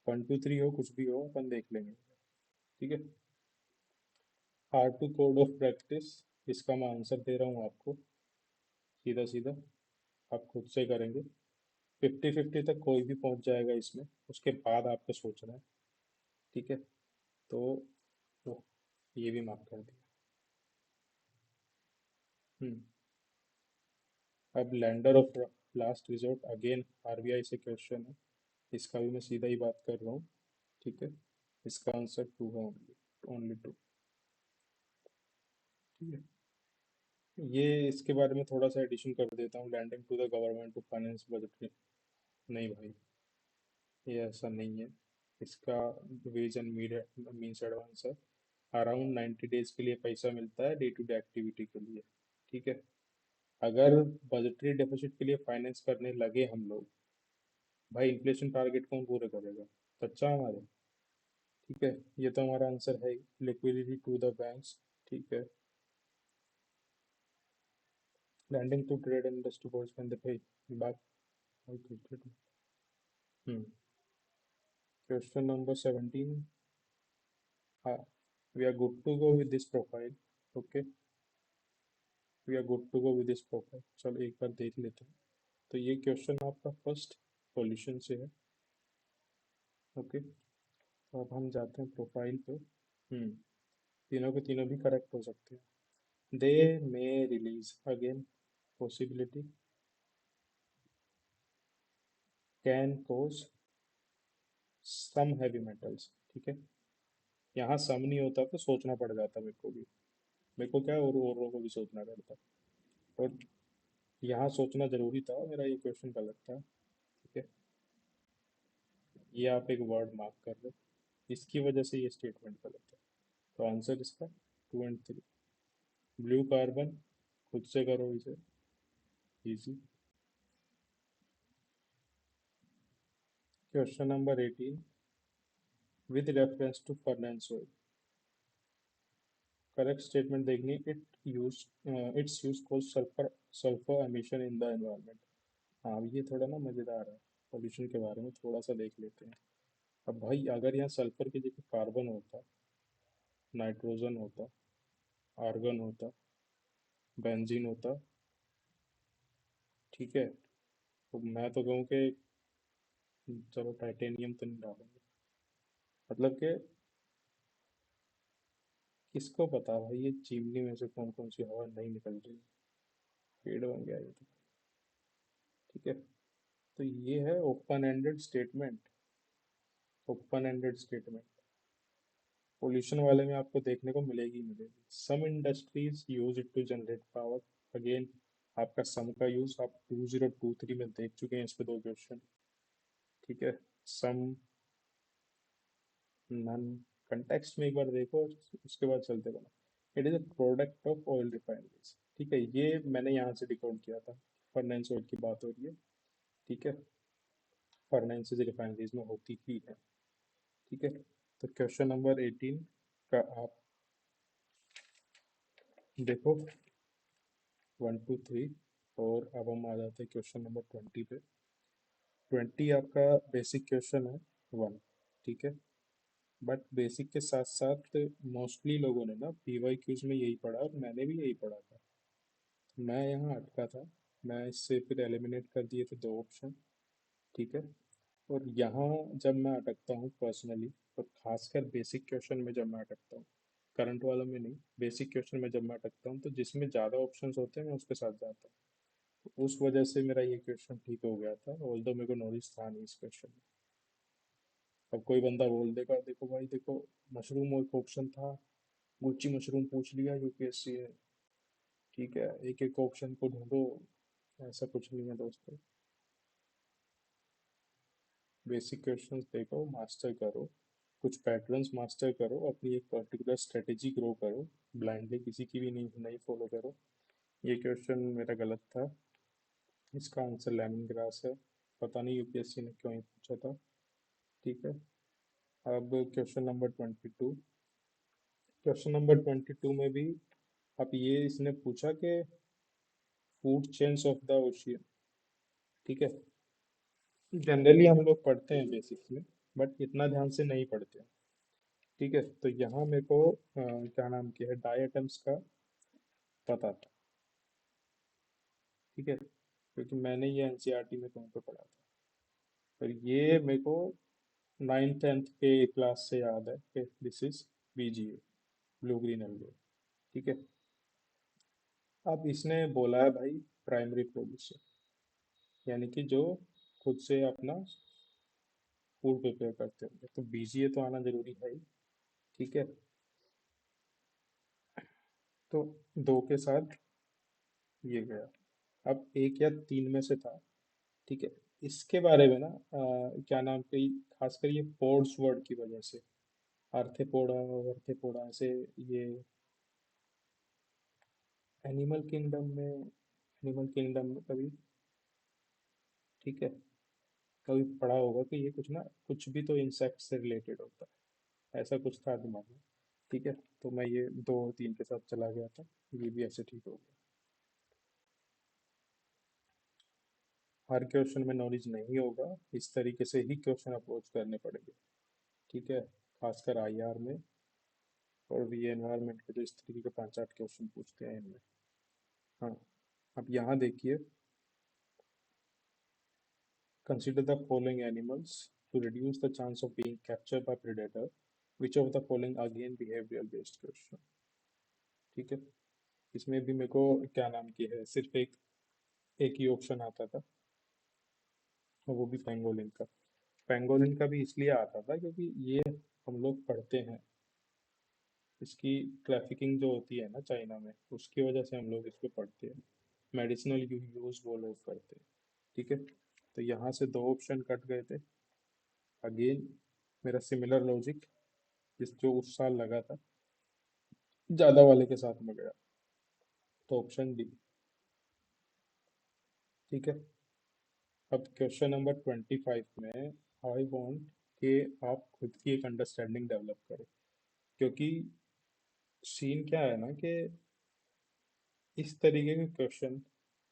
1 2 3 हो कुछ भी हो अपन देख लेंगे, ठीक है। R2 कोड ऑफ प्रैक्टिस, इसका मैं आंसर दे रहा हूँ आपको सीधा सीधा, आप खुद से करेंगे। 50-50 तक कोई भी पहुंच जाएगा इसमें, उसके बाद आपको सोचना है, ठीक है। तो ये भी माफ कर दिया। हम्म, अब lender of last resort again RBI से क्वेश्चन है, इसका भी मैं सीधा ही बात कर रहा हूँ, ठीक है। इसका आंसर टू है, ओनली ओनली टू, ठीक है। ये इसके बारे में थोड़ा सा एडिशन कर देता हूँ, lending to the government to finance budget. नहीं भाई, ये ऐसा नहीं है। इसका वेज एंड मीन्स एडवांस है। अराउंड 90 डेज के लिए पैसा मिलता है डे टू डे एक्टिविटी के लिए, ठीक है। अगर बजटरी डेफिसिट के लिए फाइनेंस करने लगे हम लोग, भाई इन्फ्लेशन टारगेट कौन पूरा करेगा? बच्चा हमारे, ठीक है। ये तो हमारा आंसर है, लिक्विडिटी टू द बैंक्स, ठीक है। Lending to trade and industry boards can they pay बात। Hmm, question number 17। हाँ, we are good to go with this profile, okay. We are good to go with this profile, चलो एक बार देख लेते हैं। तो ये क्वेश्चन आपका फर्स्ट सॉल्यूशन से है, ओके। तो अब हम जाते हैं प्रोफाइल पे। तीनों के तीनों भी करेक्ट हो सकते हैं। They may release again, possibility, can cause some heavy metals, ठीक है। यहाँ सम नहीं होता तो सोचना पड़ जाता मेरे को भी, मेरे को क्या और को भी सोचना पड़ता, और यहाँ सोचना जरूरी था, मेरा ये क्वेश्चन गलत था, ठीक है। ये आप एक वर्ड मार्क कर लो, इसकी वजह से ये स्टेटमेंट गलत है। तो आंसर इसका 2 और 3। ब्लू कार्बन, खुद से करो इसे, easy. Question number 18, with reference to furnace oil, correct statement देखनी। It's use cause sulphur, sulphur emission in the environment. हाँ, ये थोड़ा ना मजेदार है, पोल्यूशन के बारे में थोड़ा सा देख लेते हैं। अब भाई अगर यहाँ सल्फर की जगह कार्बन होता, नाइट्रोजन होता, आर्गन होता, बेंजीन होता, ठीक है, तो मैं तो कहूँ कि चलो टाइटेनियम तो नहीं डालेंगे। मतलब कि किसको पता भाई ये चिमनी में से कौन कौन सी हवा नहीं निकल रही, पेड़ बन गया ये तो, ठीक है। तो ये है open ended statement, open ended statement. Pollution वाले में आपको देखने को मिलेगी ही मिलेगी। Some industries use it to generate power, again आपका सम का यूज आप 2023 में देख चुके हैं, इस पे दो क्वेश्चन। ठीक है, सम, नन, कंटेक्स्ट में एक बार देखो, उसके बाद चलते बना। It is a product of oil refineries. ठीक है, ये मैंने यहाँ से डिकोड किया था, फर्नेंस ऑयल की बात हो रही है। ठीक है, फर्नेंस रिफाइनरीज में होती ही है। ठीक है, तो क्वेश्चन नंबर 18 का आप देखो, 1 2 3, और अब हम आ जाते हैं क्वेश्चन नंबर 20 पे। 20 आपका बेसिक क्वेश्चन है, वन। ठीक है, बट बेसिक के साथ साथ मोस्टली लोगों ने ना पीवाई क्यूज में यही पढ़ा, और मैंने भी यही पढ़ा था। मैं यहाँ अटका था, मैं इससे फिर एलिमिनेट कर दिए थे दो ऑप्शन। ठीक है, और यहाँ जब मैं अटकता हूँ पर्सनली, और खासकर बेसिक क्वेश्चन में जब मैं अटकता हूँ, करंट वालों में नहीं, बेसिक क्वेश्चन में जब मैं अटकता हूँ, तो जिसमें ज़्यादा ऑप्शंस होते हैं मैं उसके साथ जाता हूँ। तो उस वजह से मेरा ये क्वेश्चन ठीक हो गया था, ऑल्दो मेरे को नॉलेज था नहीं इस क्वेश्चन में। अब कोई बंदा बोल देगा, देखो भाई देखो, मशरूम एक ऑप्शन था, गुच्ची मशरूम पूछ लिया यूपीएससी ने। ठीक है, एक एक ऑप्शन को ढूंढो, ऐसा कुछ नहीं है दोस्तों। बेसिक क्वेश्चंस देखो, मास्टर करो, कुछ पैटर्न्स मास्टर करो, अपनी एक पर्टिकुलर स्ट्रेटेजी ग्रो करो, ब्लाइंडली किसी की भी नहीं नहीं फॉलो करो। ये क्वेश्चन मेरा गलत था, इसका आंसर लेमन ग्रास है। पता नहीं यूपीएससी ने क्यों ही पूछा था। ठीक है, अब क्वेश्चन नंबर 22। क्वेश्चन नंबर 22 में भी अब ये इसने पूछा कि food chains of the ocean. ठीक है, जनरली हम लोग पढ़ते हैं बेसिक्स में, बट इतना ध्यान से नहीं पढ़ते हैं। ठीक है, तो यहाँ मेरे को क्या नाम की है, डायटम्स का पता था। ठीक है, क्योंकि मैंने ये एनसीईआरटी में कहीं पे पढ़ा था। और ये मेरे को 9th 10th के क्लास से याद है कि this is BGA, blue green algae. ठीक है, अब इसने बोला है भाई प्राइमरी प्रोड्यूसर, यानी कि जो खुद से अपना फूड प्रिपेयर करते होंगे, तो बीजीए तो आना जरूरी है ही। ठीक है, तो दो के साथ ये गया, अब एक या तीन में से था। ठीक है, इसके बारे में ना क्या नाम के, खासकर ये पोड्स वर्ड की वजह से, आर्थ्रोपोडा वर्थ्रोपोडा ऐसे, ये एनिमल किंगडम में कभी, ठीक है, कभी पढ़ा होगा कि ये कुछ ना, कुछ भी तो इंसेक्ट से रिलेटेड होता है, ऐसा कुछ था दिमाग में। ठीक है, तो मैं ये दो और तीन के साथ चला गया था, ये भी ऐसे ठीक हो गया। हर क्वेश्चन में नॉलेज नहीं होगा, इस तरीके से ही क्वेश्चन अप्रोच करने पड़ेंगे। ठीक है, खासकर आईआर में, और भी एनवायरनमेंट के तो इस तरीके के 5 8 क्वेश्चन पूछते हैं इनमें। हाँ, अब यहाँ देखिए, consider the following animals to reduce the chance of being captured by predator. Which of the following again behavioral based question? ठीक है, इसमें भी मेरे को क्या नाम की है, सिर्फ एक ही ऑप्शन आता था, और वो भी पेंगोलिन का। पेंगोलिन का भी इसलिए आता था क्योंकि ये हम लोग पढ़ते हैं, इसकी ट्रैफिकिंग जो होती है ना चाइना में, उसकी वजह से हम लोग इसको पढ़ते हैं, मेडिसिनल यूज वो लोग करते हैं। ठीक है, तो यहाँ से दो ऑप्शन कट गए थे। अगेन मेरा सिमिलर लॉजिक, जिस जो उस साल लगा था, ज़्यादा वाले के साथ में गया, तो ऑप्शन डी। ठीक है, अब क्वेश्चन नंबर 25 में आई वांट कि आप खुद की एक अंडरस्टैंडिंग डेवलप करें, क्योंकि सीन क्या है ना कि इस तरीके के क्वेश्चन,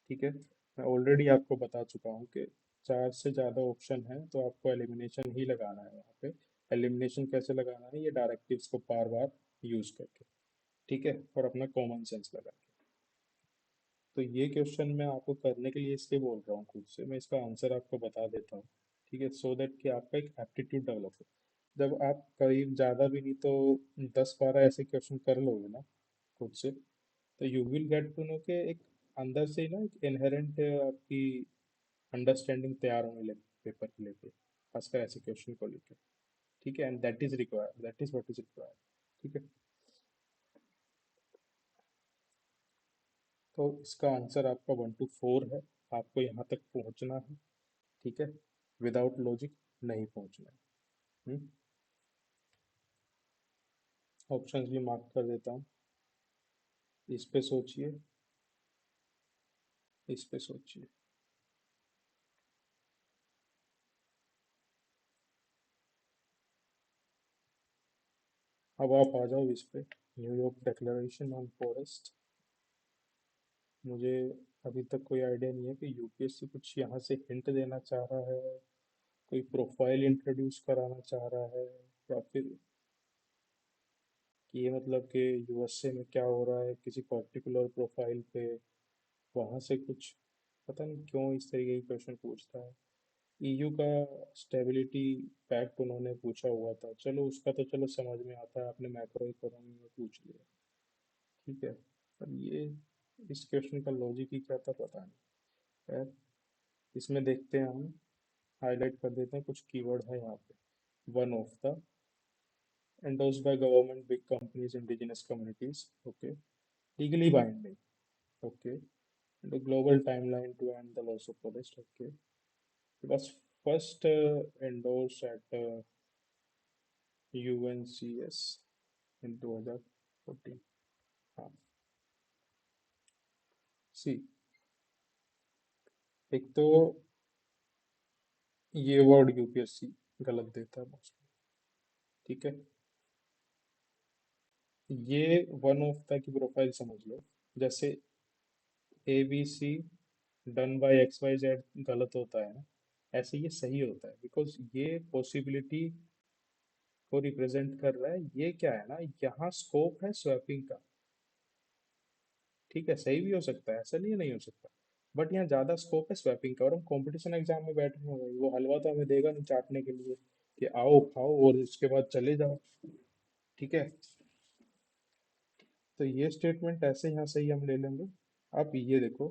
ठीक है, मैं ऑलरेडी आपको बता चुका हूँ कि चार से ज़्यादा ऑप्शन है तो आपको एलिमिनेशन ही लगाना है यहाँ पे। एलिमिनेशन कैसे लगाना है, ये डायरेक्टिव्स को बार बार यूज करके। ठीक है, और अपना कॉमन सेंस लगा के। तो ये क्वेश्चन मैं आपको करने के लिए इसलिए बोल रहा हूँ खुद से, मैं इसका आंसर आपको बता देता हूँ। ठीक है, सो दैट कि आपका एक एप्टीट्यूड डेवलप हो। जब आप करीब ज़्यादा भी नहीं तो 10 12 ऐसे क्वेश्चन कर लोगे ना खुद से, तो you will get to know के एक अंदर से ही ना एक इनहेरेंट आपकी अंडरस्टैंडिंग तैयार होने लगे पेपर को लेके, खासकर ऐसे क्वेश्चन को लेके। ठीक है, and that is required, that is what is required. ठीक है, तो इसका आंसर आपका 1 to 4 है। आपको यहाँ तक पहुँचना है, ठीक है। विदाउट लॉजिक नहीं पहुँचना है। ऑप्शंस भी मार्क कर देता हूँ। इस पे सोचिए, इस पे सोचिए। अब आप आ जाओ इस पे, न्यूयॉर्क डिक्लेरेशन ऑन फॉरेस्ट। मुझे अभी तक कोई आइडिया नहीं है कि यूपीएससी कुछ यहाँ से हिंट देना चाह रहा है, कोई प्रोफाइल इंट्रोड्यूस कराना चाह रहा है, या फिर कि ये मतलब कि यूएसए में क्या हो रहा है किसी पर्टिकुलर प्रोफाइल पे, वहाँ से कुछ। पता नहीं क्यों इस तरीके की क्वेश्चन पूछता है। ईयू का स्टेबिलिटी पैक्ट उन्होंने पूछा हुआ था, चलो उसका तो चलो समझ में आता है, आपने मैक्रो इकोनॉमी में पूछ लिया, ठीक है। पर ये इस क्वेश्चन का लॉजिक ही क्या था पता नहीं। खैर, इसमें देखते हैं हम, हाईलाइट कर देते हैं कुछ कीवर्ड है यहाँ पे। One of the, endorsed by government, big companies, indigenous communities, okay, legally binding, okay, the global timeline to end the loss of forest, okay. It was first endorsed at UNCS in 2014। हाँ, सी, एक तो ये word UPSC गलत देता है mostly, ठीक है। ये one of the key profile समझ लो, जैसे A B C done by X Y Z गलत होता है ना, ऐसे ये सही होता है, बिकॉज ये पॉसिबिलिटी को रिप्रेजेंट कर रहा है। ये क्या है ना, यहाँ स्कोप है स्वैपिंग का, ठीक है। सही भी हो सकता है, ऐसा नहीं है नहीं हो सकता, बट यहाँ ज्यादा स्कोप है स्वैपिंग का। और हम कंपटीशन एग्जाम में बैठे हुए हैं, वो हलवा तो हमें देगा नहीं चाटने के लिए कि आओ खाओ और उसके बाद चले जाओ, ठीक है। तो ये स्टेटमेंट ऐसे यहाँ सही हम ले लेंगे। अब ये देखो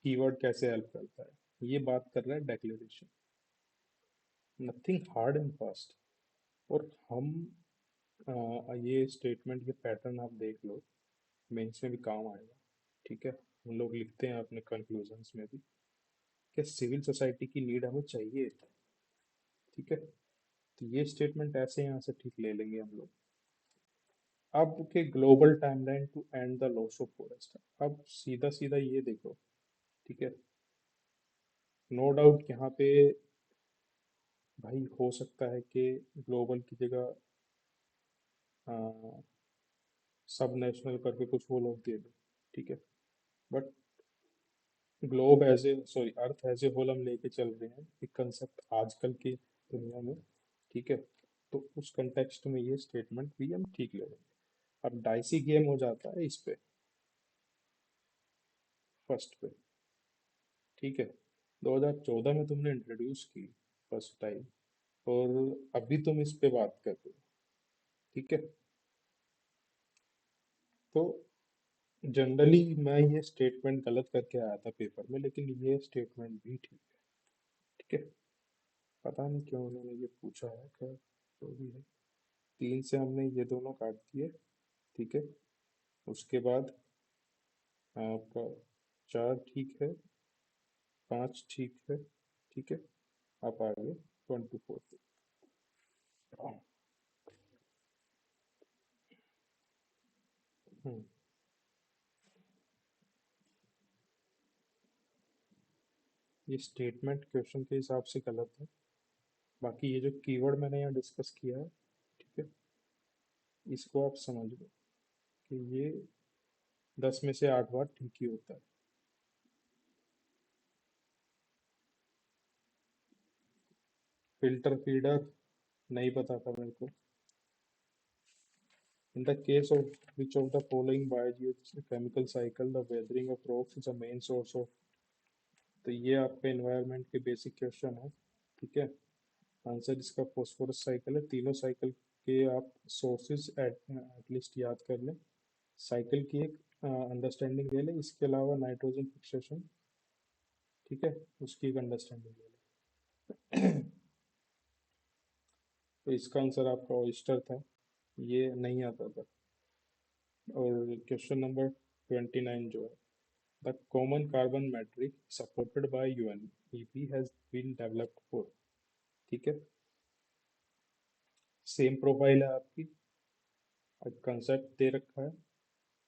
कीवर्ड कैसे हेल्प करता है। ये बात कर रहा है declaration, nothing hard and fast. और हम ये स्टेटमेंट के पैटर्न आप देख लो, मेंस में भी काम आएगा, ठीक है। हम लोग लिखते हैं अपने कंक्लूजन्स में भी कि सिविल सोसाइटी की लीड हमें चाहिए, ठीक है। तो ये स्टेटमेंट ऐसे यहाँ से ठीक ले लेंगे हम लोग। अब के global timeline to end the loss of forest, अब सीधा सीधा ये देखो, ठीक है। नो डाउट यहाँ पे भाई हो सकता है कि ग्लोबल की जगह सब नेशनल करके कुछ वो लोग दे दो, ठीक है। But globe as a sorry earth as a whole हम लेके चल रहे हैं एक कंसेप्ट आजकल की दुनिया में, ठीक है। तो उस कंटेक्स्ट में ये स्टेटमेंट भी हम ठीक ले लेंगे। अब डाइसी गेम हो जाता है इस पे, फर्स्ट पे, ठीक है। 2014 में तुमने इंट्रोड्यूस की फर्स्ट टाइम, और अभी तुम इस पे बात कर रहे हो, ठीक है। तो जनरली मैं ये स्टेटमेंट गलत करके आया था पेपर में, लेकिन ये स्टेटमेंट भी ठीक है, ठीक है। पता नहीं क्यों उन्होंने ये पूछा है, खैर जो भी है। 3 से हमने ये दोनों काट दिए, ठीक है। उसके बाद आपका 4 ठीक है, 5 ठीक है, ठीक है। आप आगे 1 to 4 पे। हम्म, ये स्टेटमेंट क्वेश्चन के हिसाब से गलत है। बाकी ये जो कीवर्ड मैंने यहाँ डिस्कस किया है, ठीक है, इसको आप समझ लो कि ये 10 में से 8 बार ठीक ही होता है। फिल्टर फीडर नहीं पता था मेरे को। In the case of which of the following biogeochemical cycle the weathering of rocks is a main source of, तो ये आपका एनवायरनमेंट के बेसिक क्वेश्चन है, ठीक है। आंसर इसका फॉस्फोरस साइकिल है। तीनों साइकिल के आप सोर्सेज एटलीस्ट याद कर लें, साइकिल की एक अंडरस्टैंडिंग ले लें, इसके अलावा नाइट्रोजन फिक्सेशन, ठीक है, उसकी एक अंडरस्टैंडिंग ले लें। तो इसका आंसर आपका ऑयस्टर था, ये नहीं आता था। और क्वेश्चन नंबर 29 जो है, the common carbon metric supported by UNEP has been developed for, ठीक है, सेम प्रोफाइल है आपकी, कंसेप्ट दे रखा है,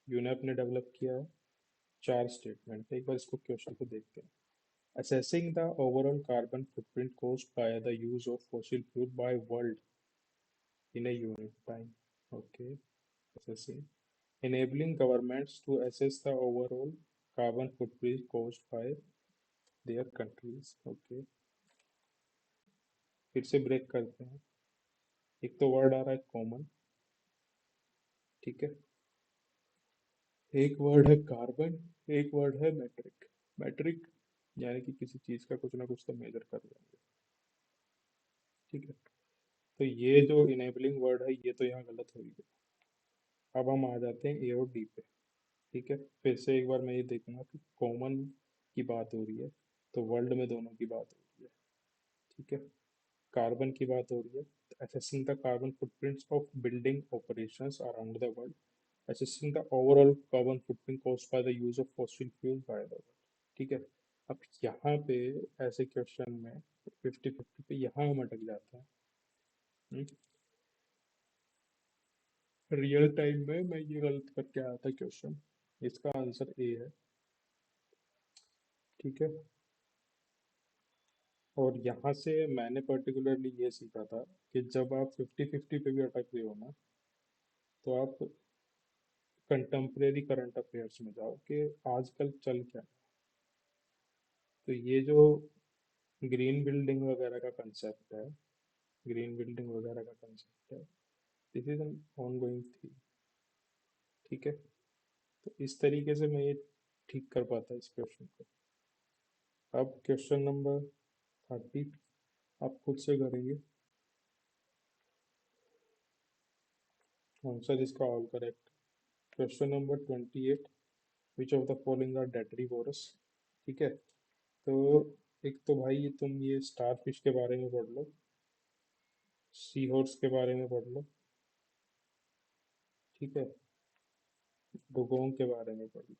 यूनेप ने डेवलप किया है, चार स्टेटमेंट, एक बार इसको क्वेश्चन को देखते हैं। Assessing the overall carbon footprint caused by the use of fossil fuel by world in a unit time. Okay, assessing. Enabling governments to assess the overall carbon footprint caused by their countries. Okay, फिर से break करते हैं। एक तो word आ रहा है common, ठीक है, एक वर्ड है कार्बन, एक वर्ड है मैट्रिक। मैट्रिक यानी कि किसी चीज का कुछ ना कुछ तो मेजर कर लेंगे, ठीक है। तो ये जो इनेबलिंग वर्ड है ये तो यहाँ गलत हो ही गया। अब हम आ जाते हैं ए और डी पे, ठीक है। फिर से एक बार मैं ये देखूंगा कि कॉमन की बात हो रही है तो वर्ल्ड में दोनों की बात हो रही है, ठीक है। कार्बन की बात हो रही है, assessing the carbon footprints of building operations around the world, assessing the overall carbon footprint caused by the use of fossil fuel by the world, ठीक है। अब यहाँ पे ऐसे क्वेश्चन में 50-50 पे यहाँ हम अटक जाते हैं। रियल टाइम में मैं ये गलत करके आया था क्वेश्चन, इसका आंसर ए है, ठीक है। और यहाँ से मैंने पर्टिकुलरली ये सीखा था कि जब आप 50-50 पे भी अटक रहे हो ना, तो आप कंटेम्प्रेरी करंट अफेयर्स में जाओ कि आजकल चल क्या है। तो ये जो ग्रीन बिल्डिंग वगैरह का कंसेप्ट है, ग्रीन बिल्डिंग वगैरह का कंसेप्ट है, this is an on going thing, ठीक है। तो इस तरीके से मैं ये ठीक कर पाता इस क्वेश्चन को। अब क्वेश्चन नंबर 30 आप खुद से करेंगे, आंसर इसका all correct. Question number 28, which of the following are detritivorous, ठीक है। तो एक तो भाई तुम ये स्टार फिश के बारे में पढ़ लो, सी हॉर्स के बारे में पढ़ लो, ठीक है, डुगोंग के बारे में पढ़ लो।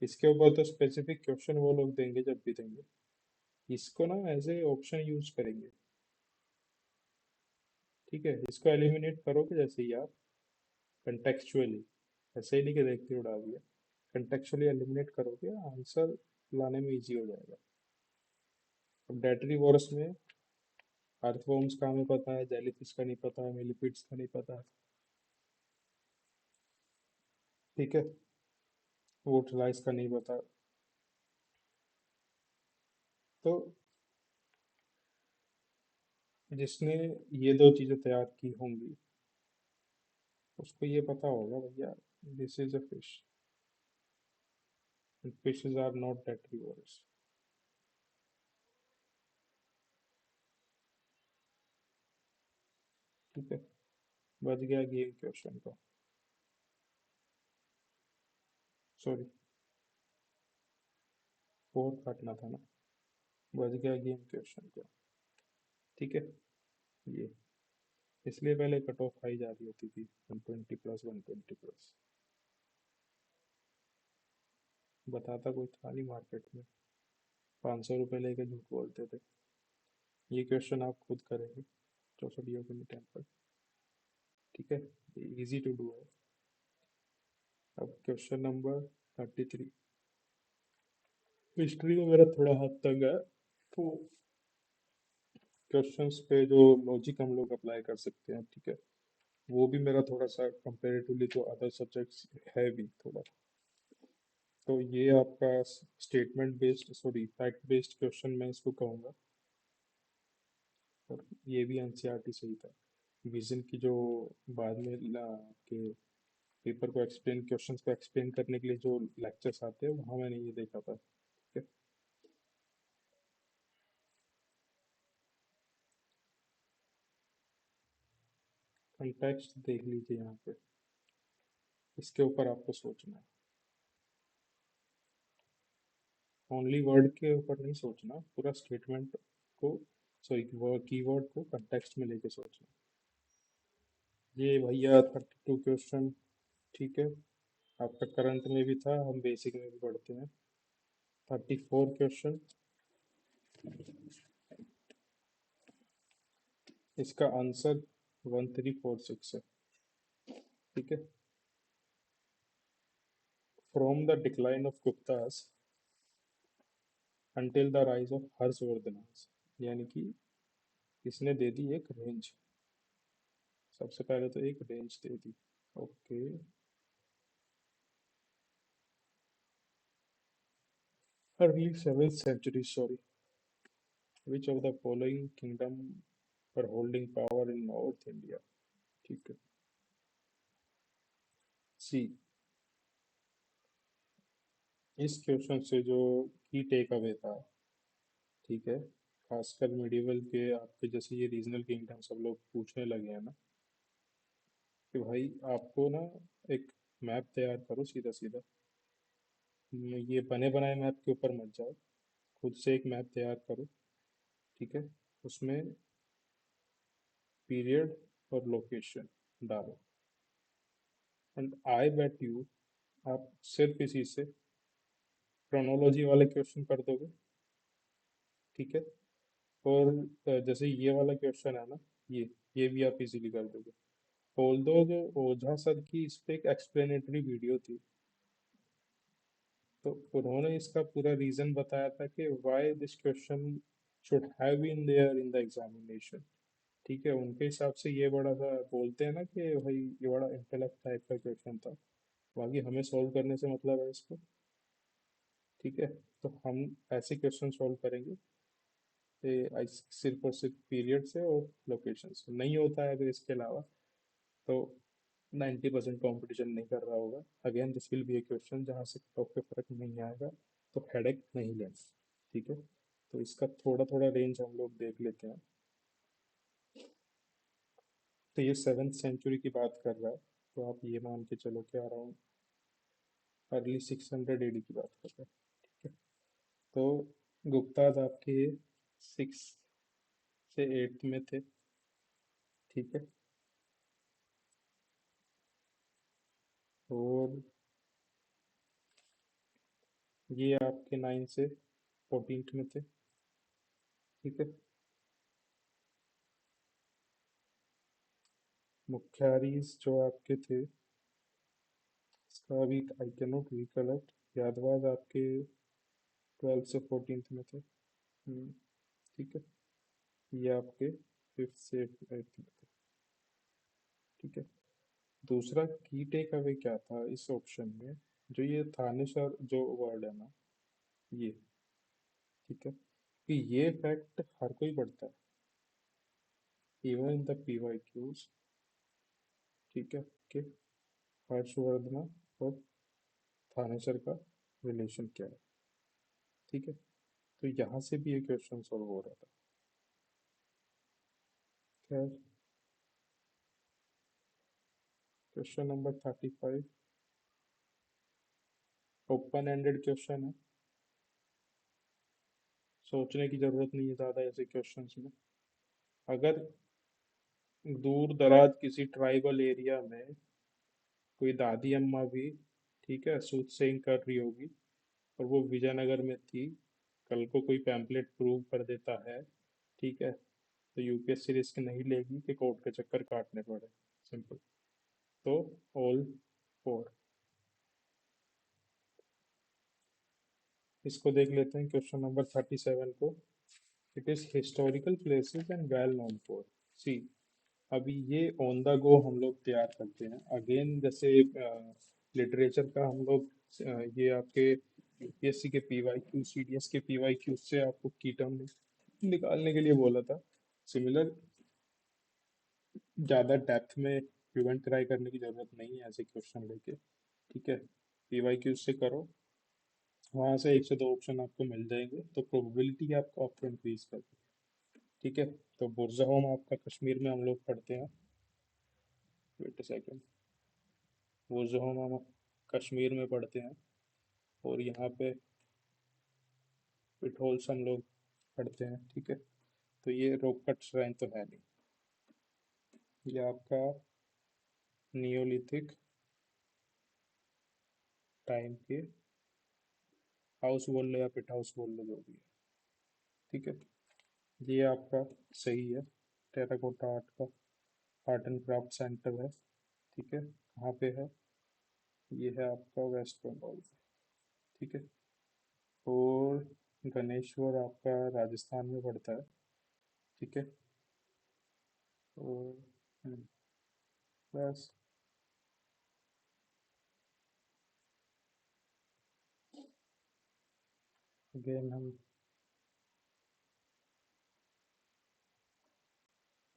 इसके ऊपर तो स्पेसिफिक क्वेश्चन वो लोग देंगे जब भी देंगे, इसको ना एज ए ऑप्शन यूज करेंगे, ठीक है। इसको एलिमिनेट करोगे जैसे ही आप कंटेक्चुअली, ऐसे ही नहीं कि देखते उड़ा दिया, कंटेक्चुअली एलिमिनेट करोगे आंसर लाने में इजी हो जाएगा। अब डेटरी वॉरस में अर्थवॉर्म्स का हमें पता है, जेलीफिश का नहीं पता है, मिलीपीड्स का नहीं पता है, ठीक है, वोटलाइस का नहीं पता। तो जिसने ये दो चीजें तैयार की होंगी उसको ये पता होगा भैया, this is a fish, fishes are not detritivorous, ठीक है। बच गया गेम क्वेश्चन का, सॉरी, फोर काटना था ना, बच गया गेम क्वेश्चन का, ठीक है। ये इसलिए पहले कट ऑफ हाई जा रही होती थी, 120 प्लस 120 प्लस, बताता कोई था नहीं मार्केट में, 500 रुपये लेके झूठ बोलते थे। ये क्वेश्चन आप खुद करेंगे 64 योगिनी टेम्पल, ठीक है, इजी टू डू है। अब क्वेश्चन नंबर 33, हिस्ट्री में मेरा थोड़ा हाथ तंग है, तो क्वेश्चंस पे जो लॉजिक हम लोग अप्लाई कर सकते हैं, ठीक है, वो भी मेरा थोड़ा सा कंपेरेटिवली तो अदर सब्जेक्ट्स है भी थोड़ा। तो ये आपका statement based, sorry fact based question मैं इसको कहूँगा, और ये भी एनसीईआरटी से ही था। विजन की जो बाद में के पेपर को एक्सप्लेन, क्वेश्चंस को एक्सप्लेन करने के लिए जो लेक्चर्स आते हैं वहाँ मैंने ये देखा था, ठीक है। कंटेक्स्ट देख लीजिए यहाँ पे, इसके ऊपर आपको सोचना है, ओनली वर्ड के ऊपर नहीं सोचना, पूरा स्टेटमेंट को, सॉरी कीवर्ड को कंटेक्स्ट में लेके सोचना। ये भैया 32 क्वेश्चन ठीक है, आपका करंट में भी था, हम बेसिक में भी पढ़ते हैं। 34 क्वेश्चन। इसका आंसर 1346 है। ठीक है। From the decline of Guptas until the rise of Harshavardhanas, यानी कि इसने दे दी एक रेंज। सबसे पहले तो एक रेंज दे दी। Okay. Early 7th century, sorry. Which of the following kingdom पर holding power in north India. ठीक है। सी, इस क्वेश्चन से जो की टेक अवे था, ठीक है, खासकर मिडिवल के आपके जैसे ये रीजनल किंगडम सब लोग पूछने लगे हैं ना, कि भाई आपको ना एक मैप तैयार करो सीधा सीधा। ये बने बनाए मैप के ऊपर मत जाओ, खुद से एक मैप तैयार करो। ठीक है। उसमें पीरियड और लोकेशन डालो, एंड आई बेट यू आप सिर्फ इसी से क्रोनोलॉजी वाले क्वेश्चन कर दोगे। ठीक है। और जैसे ये वाला क्वेश्चन है ना, ये भी आप इजीली कर दोगे। ऑल्दो जो ओझा सर की इस पे एक एक्सप्लेनेटरी वीडियो थी, तो उन्होंने इसका पूरा रीजन बताया था कि why this question should have been there in the examination. ठीक है, उनके हिसाब से ये बड़ा सा बोलते हैं ना कि भाई ये बड़ा इंटेलेक्ट टाइप का क्वेश्चन था, बाकी हमें सॉल्व करने से मतलब है इसको। ठीक है। तो हम ऐसे क्वेश्चन सॉल्व करेंगे सिर्फ और सिर्फ पीरियड से और लोकेशन से। नहीं होता है अगर इसके अलावा, तो 90% कॉम्पिटिशन नहीं कर रहा होगा। Again this will be A question जहाँ से कट ऑफ पे फर्क नहीं आएगा, तो हेडेक नहीं लेना। ठीक है। तो इसका थोड़ा थोड़ा रेंज हम लोग देख लेते हैं। तो ये 7th century की बात कर रहा है, तो आप ये मान के चलो कि अराउंड अर्ली 600 AD की बात कर रहे हैं। ठीक है। तो गुप्ताज आपके 6 से 8 में थे। ठीक है। और ये आपके 9 से 14 में थे। ठीक है। मुख्यारीज जो आपके थे, इसका अभी I can not recollect, Yadavas आपके 12 से 14 में थे। ठीक है। ये आपके 5th से 8th में थे। ठीक है। दूसरा की टेक अवे क्या था इस ऑप्शन में, जो ये थानेश्वर जो वर्ड है ना, ये, ठीक है, कि ये फैक्ट हर कोई पढ़ता है, इवन इन द PYQs। ठीक है, कि हर्षवर्धन और थानेश्वर का रिलेशन क्या है। ठीक है। तो यहाँ से भी ये क्वेश्चन सॉल्व हो रहा था। खैर, question number 35 open ended question है, सोचने की जरूरत नहीं है ज़्यादा ऐसे क्वेश्चंस में। अगर दूर दराज किसी ट्राइबल एरिया में कोई दादी अम्मा भी, ठीक है, सूटसेइंग कर रही होगी, और वो विजयनगर में थी, कल को कोई पैम्पलेट प्रूव कर देता है, ठीक है, तो यूपीएससी रिस्क नहीं लेगी कि कोर्ट के चक्कर काटने पड़े। सिंपल। तो ऑल फोर। इसको देख लेते हैं क्वेश्चन नंबर 37 को। It is historical places and well known for. C, अभी ये ऑन द गो हम लोग तैयार करते हैं। अगेन जैसे लिटरेचर का हम लोग ये आपके यूपीएससी के पीवाईक्यू, सीडीएस के पीवाईक्यू से आपको की टर्म निकालने के लिए बोला था। सिमिलर, ज़्यादा डेप्थ में प्रिवेंट ट्राई करने की ज़रूरत नहीं है ऐसे क्वेश्चन लेके। ठीक है। पीवाईक्यू से करो, वहाँ से 1 से 2 ऑप्शन आपको मिल जाएंगे, तो प्रोबेबिलिटी आपको आपको इंक्रीज कर। ठीक है। तो बुरज़होम आपका कश्मीर में हम लोग पढ़ते हैं। Wait a second. बुरज़होम हम कश्मीर में पढ़ते हैं, और यहाँ पे पिठोल्स हम लोग पढ़ते हैं। ठीक है। तो ये रोककट श्राइन तो है नहीं। ये आपका नियोलिथिक टाइम के हाउस बोल लो या पिट हाउस बोल लो, जो भी है। ठीक है, ये आपका सही है। टेराकोटा आर्ट का आर्ट एंड क्राफ्ट सेंटर है। ठीक है, कहाँ पे है? ये है आपका वेस्ट बंगाल। ठीक है, और गणेश्वर आपका राजस्थान में पड़ता है। ठीक है, और बस। अगेन हम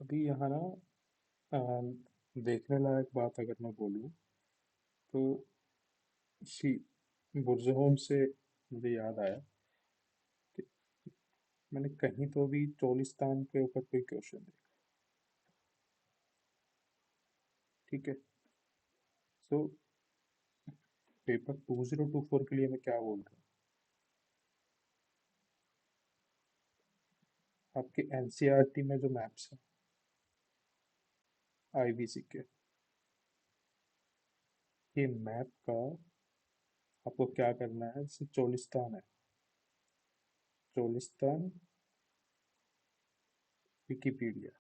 अभी यहाँ ना, अ, देखने लायक बात अगर मैं बोलूँ तो शी बुर्जहोम से मुझे याद आया कि मैंने कहीं तो भी चोलिस्तान के ऊपर कोई क्वेश्चन देखा। ठीक है, सो पेपर 2024 के लिए मैं क्या बोल रहा हूँ, आपके एनसीईआरटी में जो मैप्स हैं आईबीसी के, ये मैप का आपको क्या करना है? जैसे चोलिस्तान है, चोलिस्तान विकिपीडिया,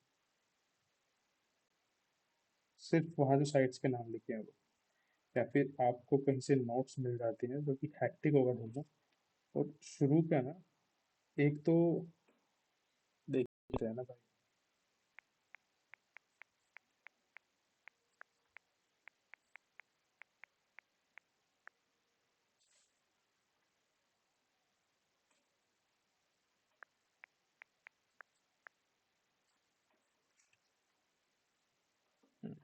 सिर्फ वहाँ जो साइट्स के नाम लिखे हैं वो, या फिर आपको कहीं से नोट्स मिल जाते हैं जो कि हैक्टिक होगा ढूंढना। और शुरू का ना, एक तो देखते हैं ना भाई। हम्म,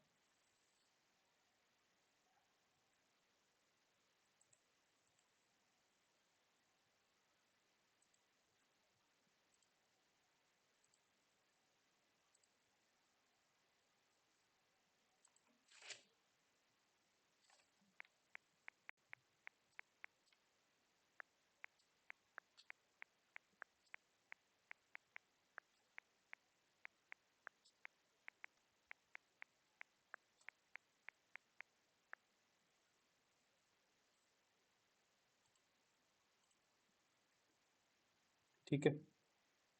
ठीक है,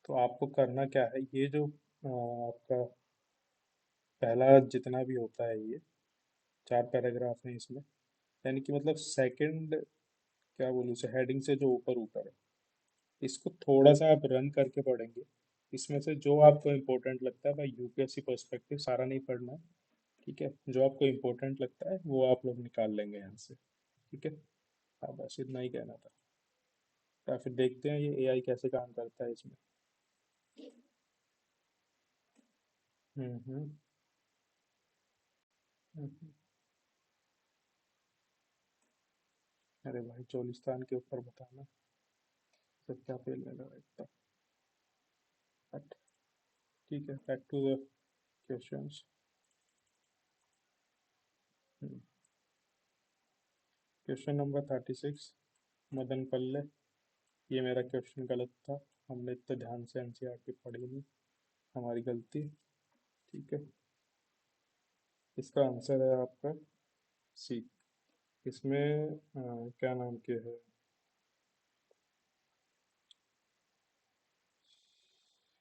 तो आपको करना क्या है, ये जो आपका पहला जितना भी होता है, ये 4 पैराग्राफ हैं इसमें, यानी कि मतलब सेकंड, क्या बोलूँ उसे, हेडिंग से जो ऊपर ऊपर है, इसको थोड़ा सा आप रन करके पढ़ेंगे। इसमें से जो आपको इम्पोर्टेंट लगता है भाई, यूपीएससी पर्सपेक्टिव सारा नहीं पढ़ना है। ठीक है, जो आपको इम्पोर्टेंट लगता है वो आप लोग निकाल लेंगे यहाँ से। ठीक है, हाँ बस इतना ही कहना था। या फिर देखते हैं ये एआई कैसे काम करता है इसमें। हम्म। हम्म। अरे भाई, चोलिस्तान के ऊपर बताना, सब क्या फेलने लगा इतना। बट ठीक है, back to the questions. Question number 36, Madanapalle. ये मेरा क्वेश्चन गलत था, हमने इतना ध्यान से एनसीईआरटी पढ़ी नहीं, हमारी गलती। ठीक है, इसका आंसर है आपका सी। इसमें क्या नाम के है,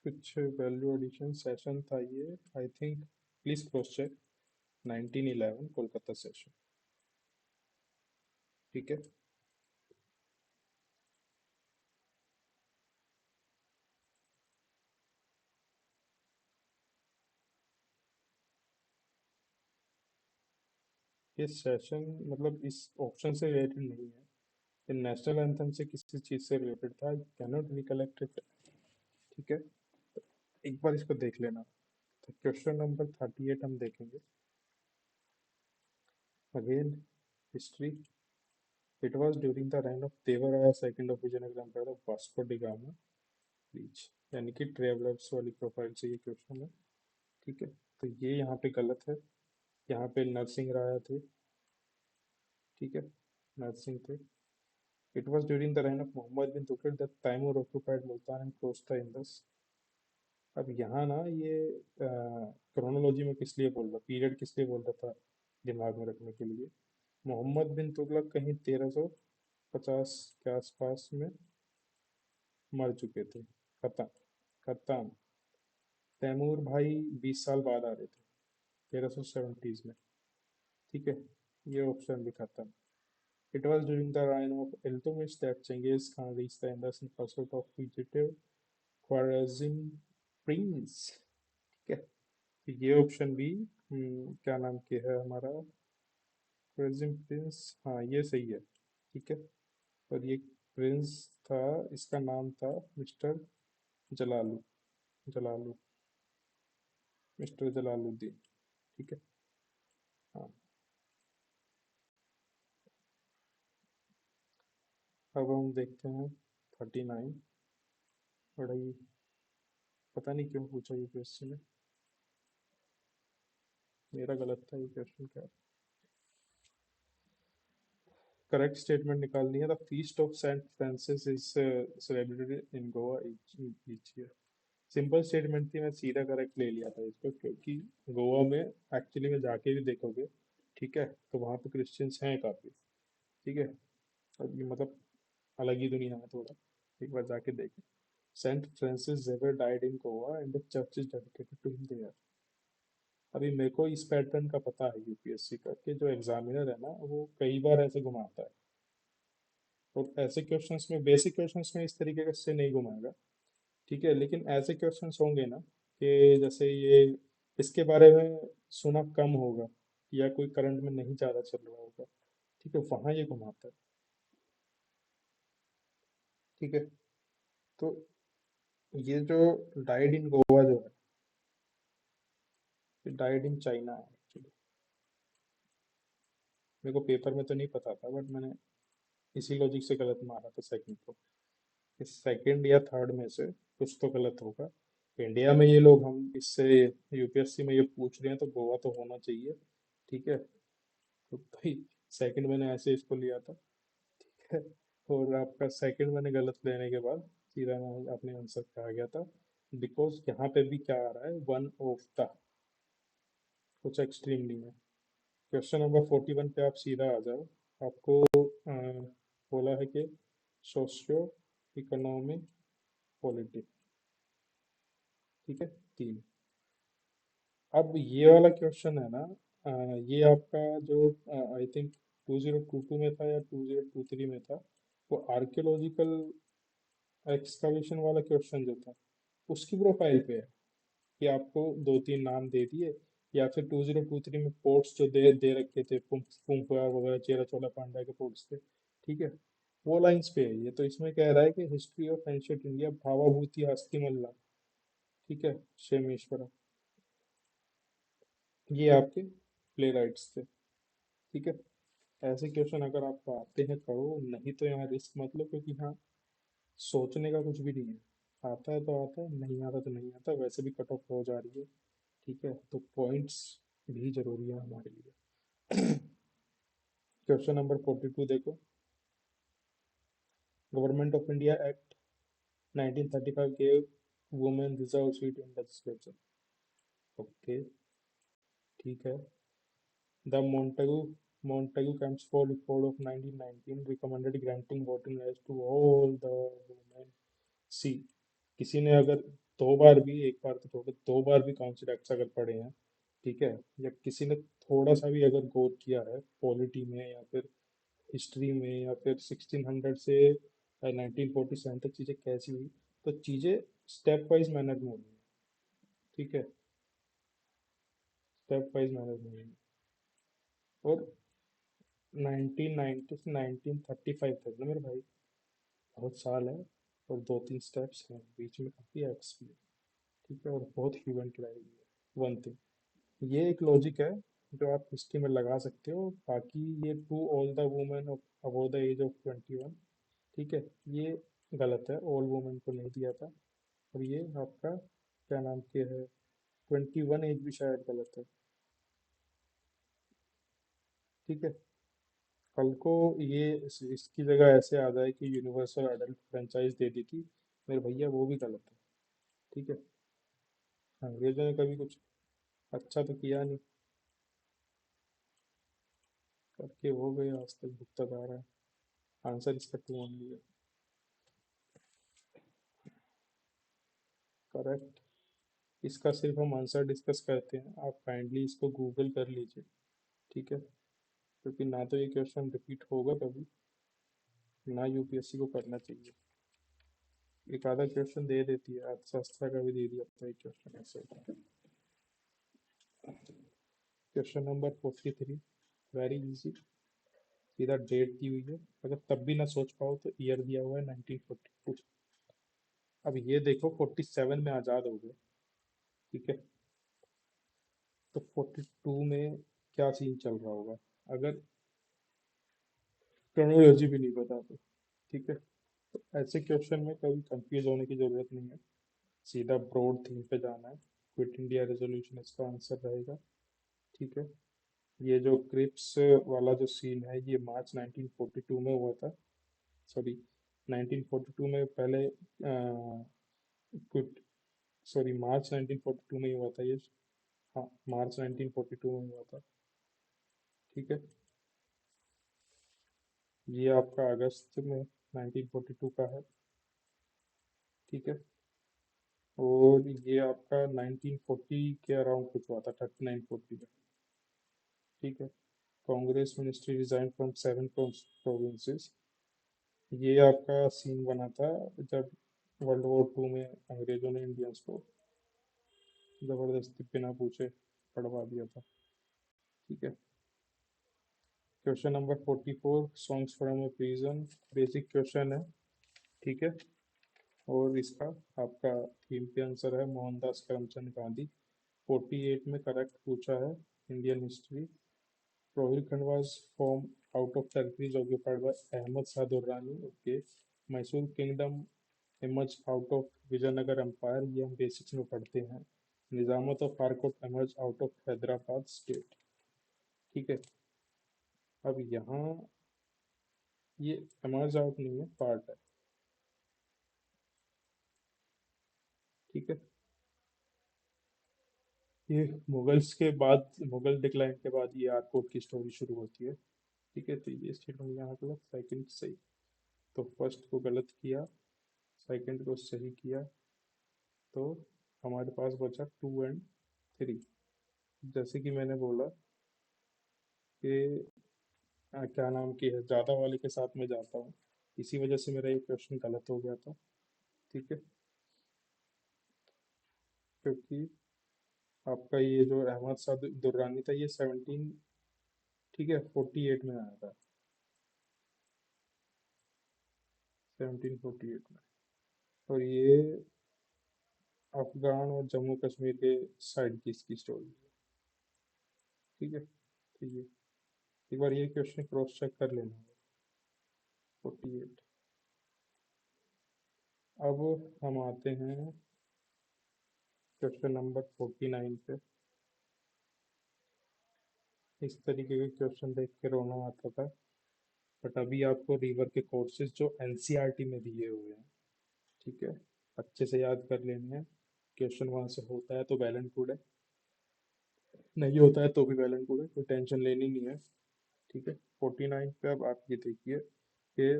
कुछ वैल्यू एडिशन सेशन था ये, I think. Please cross check. 1911 Kolkata session. ठीक है, ये सेशन मतलब इस ऑप्शन से रिलेटेड नहीं है, ये नेशनल एंथम से किसी चीज़ से रिलेटेड था, कैन नॉट रिकलेक्ट इट। ठीक है, एक बार इसको देख लेना। तो क्वेश्चन नंबर 38 हम देखेंगे। Again history. It was during the reign of Devaraya second of Vijayanagara empire of Vasco da Gama reach, यानी कि ट्रेवलर्स वाली प्रोफाइल से ये क्वेश्चन है। ठीक है, तो ये यहाँ पे गलत है। यहाँ पे नरसिंह राय थे। ठीक है, नरसिंह थे। It was during the reign of Mohammad bin Tughlaq that Timur occupied Multan and crossed the Indus। अब यहाँ ना ये क्रोनोलॉजी में किस लिए बोल रहा, पीरियड किस लिए बोल रहा था, दिमाग में रखने के लिए। मोहम्मद बिन तुगलक कहीं 1350 के आसपास में मर चुके थे। खत्म। खत्म। तैमूर भाई 20 साल बाद आ रहे थे, 1370s में। ठीक है, ये ऑप्शन भी खत्म। It was during the reign of Iltutmish that Genghis Khan reached the Indus in pursuit of fugitive Khwarezm prince। ठीक है, तो ये ऑप्शन भी क्या नाम के है हमारा, ख्वारेज़्म प्रिंस, हाँ ये सही है। ठीक है, और ये प्रिंस था, इसका नाम था मिस्टर जलालू, जलालू, मिस्टर जलालुद्दीन। ठीक है। हाँ, अब हम देखते हैं 39। बड़ा ही पता नहीं क्यों पूछा ये क्वेश्चन है, मेरा गलत था ये क्वेश्चन। क्या करेक्ट स्टेटमेंट निकालनी है। The feast of Saint Francis is celebrated in Goa each year. Simple statement थी, मैं सीधा करेक्ट ले लिया था इसको, क्योंकि गोवा में एक्चुअली में जाके भी देखोगे, ठीक है, तो वहाँ पे क्रिश्चियंस हैं काफ़ी। ठीक है, और ये मतलब अलग ही दुनिया है थोड़ा, एक बार जाके देखें। Saint Francis Xavier died in Goa and the church is dedicated to him there. अभी मेरे को इस पैटर्न का पता है यूपीएससी का, कि जो एग्जामिनर है ना वो कई बार ऐसे घुमाता है, और ऐसे क्वेश्चंस में, बेसिक क्वेश्चंस में इस तरीके से नहीं घुमाएगा। ठीक है, लेकिन ऐसे क्वेश्चंस होंगे ना कि जैसे ये, इसके बारे में सुना कम होगा, या कोई करंट में नहीं ज़्यादा चल रहा होगा, ठीक है, वहाँ ये घुमाता है। ठीक है, तो ये जो डाइड इन गोवा जो है, ये डाइड इन चाइना है एक्चुअली। मेरे को पेपर में तो नहीं पता था, बट मैंने इसी लॉजिक से गलत मारा था सेकंड को। इस सेकंड या थर्ड में से कुछ तो गलत होगा। इंडिया में ये लोग, हम इससे यूपीएससी में ये पूछ रहे हैं, तो गोवा तो होना चाहिए। ठीक है, तो भाई सेकंड मैंने ऐसे इसको लिया था। ठीक है, और आपका सेकंड मैंने गलत लेने के बाद सीधा मैं अपने आंसर पे आ गया था, बिकॉज यहाँ पे भी क्या आ रहा है, वन ऑफ द, कुछ एक्सट्रीम नहीं है। क्वेश्चन नंबर 41 पे आप सीधा आ जाओ। आपको बोला है कि सोशियो इकोनॉमी पॉलिटिक्स। ठीक है, तीन। अब ये वाला क्वेश्चन है ना, ये आपका जो आई थिंक 2022 में था या 2023 में था, वो आर्कियोलॉजिकल एक्सकवेशन वाला क्वेश्चन जो था, उसकी प्रोफाइल पे है, कि आपको दो तीन नाम दे दिए, या फिर 2023 में पोर्ट्स जो दे दे रखे थे, पुंपया वगैरह, चेरा चोला पांड्या के पोर्ट्स थे। ठीक है, वो लाइंस पे है ये। तो इसमें कह रहा है कि हिस्ट्री ऑफ एंशियंट इंडिया, भावाभूति हस्तिमल्ला। ठीक है, क्षेमेश्वरा, ये आपके प्ले राइट्स थे। ठीक है, ऐसे क्वेश्चन अगर आपको आते हैं करो, नहीं तो यहाँ रिस्क मत लो, क्योंकि यहाँ सोचने का कुछ भी नहीं है। आता है तो आता है, नहीं आता तो नहीं आता, वैसे भी कट ऑफ हो जा रही है। ठीक है, तो पॉइंट्स भी जरूरी है हमारे लिए। क्वेश्चन नंबर 42 देखो। Government of India act 1935 gave women reserve seat in legislature. Okay, ठीक है। The Montagu Chelmsford Report of 1919 recommended granting voting rights to all the women। सी, किसी ने अगर दो बार भी, एक बार तो छोड़ो, दो बार भी काउंसिल एक्ट्स अगर पढ़े हैं, ठीक है, या किसी ने थोड़ा सा भी अगर गौर किया है पॉलिटी में, या फिर हिस्ट्री में, या फिर 1600 से 1947 तक चीज़ें कैसी हुई, तो चीज़ें स्टेप वाइज मैनर में हुई हैं। ठीक है, स्टेप वाइज मैनर में हुई हैं। और 1990 से 1935 तक ना मेरे भाई, बहुत साल है, और दो तीन स्टेप्स हैं बीच में, काफ़ी एक्स भी है। ठीक है, और बहुत इवेंट रही है। वन थिंग, ये एक लॉजिक है जो आप हिस्ट्री में लगा सकते हो। बाकी ये to all the women of above the age of 21, ठीक है, ये गलत है, ऑल वुमेन को नहीं दिया था। और ये आपका क्या नाम के है, 21 एज भी शायद गलत है। ठीक है, कल को ये इसकी जगह ऐसे आ जाए कि यूनिवर्सल अडल्ट फ्रेंचाइज दे दी थी, मेरे भैया वो भी गलत है। ठीक है, अंग्रेजों ने कभी कुछ अच्छा तो किया नहीं। करके हो गए, आज तक भुगता जा रहा है। आंसर इसका 200 है। करेक्ट। इसका सिर्फ हम आंसर डिस्कस करते हैं, आप काइंडली इसको गूगल कर लीजिए। ठीक है, क्योंकि ना तो ये क्वेश्चन रिपीट होगा कभी, ना यूपीएससी को करना चाहिए। एक आधा क्वेश्चन दे देती है, अर्थशास्त्र का भी दे दिया था एक क्वेश्चन ऐसे। Question number 43, very easy. सीधा डेट दी हुई है, अगर तब भी ना सोच पाओ तो ईयर दिया हुआ है 1942। अब ये देखो 47 में आज़ाद हो गए, ठीक है, तो 42 में क्या सीन चल रहा होगा, अगर क्रोनोलॉजी भी नहीं पता तो। ठीक है, तो ऐसे क्वेश्चन में कभी कंफ्यूज होने की जरूरत नहीं है, सीधा ब्रॉड थीम पे जाना है। क्विट इंडिया रेजोल्यूशन इसका आंसर रहेगा। ठीक है, ये जो क्रिप्स वाला जो सीन है ये मार्च 1942 में हुआ था। सॉरी, 1942 में पहले क्विट, सॉरी मार्च 1942 में ही हुआ था ये। हाँ, मार्च 1942 में हुआ था। ठीक है, ये आपका अगस्त में 1942 का है। ठीक है, और ये आपका 1940 के अराउंड कुछ हुआ था, 39-40 में। ठीक है, Congress ministry resign from 7 provinces. ये आपका सीन बना था जब वर्ल्ड वॉर 2 में अंग्रेजों ने इंडियंस को जबरदस्ती बिना पूछे पढ़वा दिया था। ठीक है, question number 44, songs from a prison, basic question है। ठीक है, और इसका आपका थीम पे आंसर है मोहनदास करमचंद गांधी। 48 में करेक्ट पूछा है, Indian history. Rohilkhand was formed out of territories occupied by Ahmad Shah Durrani. Okay, Mysore kingdom emerged out of Vijayanagara empire, ये हम बेसिक्स में पढ़ते हैं। Nizamat of Arcot emerged out of Hyderabad state. ठीक है, अब यहाँ ये emerge out नहीं है, पार्ट है। ठीक है, ये मुगल्स के बाद, मुगल डिक्लाइन के बाद ये आर्कोट की स्टोरी शुरू होती है। ठीक है, तो ये स्टेटमेंट यहाँ गलत, सेकंड सही। तो फर्स्ट को गलत किया, सेकंड को सही किया, तो हमारे पास बचा 2 और 3। जैसे कि मैंने बोला कि क्या नाम की है, ज़्यादा वाले के साथ में जाता हूँ, इसी वजह से मेरा ये क्वेश्चन गलत हो गया था। ठीक है, क्योंकि आपका ये जो अहमद शाह दुर्रानी था ये 17, ठीक है, 48 में आया था, 1748 में। और ये अफगान और जम्मू कश्मीर के साइड की इसकी स्टोरी है। ठीक है, तो ये एक बार ये क्वेश्चन क्रॉस चेक कर लेना। 48। अब हम आते हैं क्वेश्चन नंबर 49 पे। इस तरीके के क्वेश्चन देख के रोना आता था, बट अभी आपको रिवर के कोर्सेज जो एनसीईआरटी में दिए हुए हैं, ठीक है, अच्छे से याद कर लेने हैं। क्वेश्चन वहाँ से होता है तो वेल एंड गुड है, नहीं होता है तो भी वेल एंड गुड है, कोई टेंशन लेनी नहीं है। ठीक है, 49 पे अब आप ये देखिए कि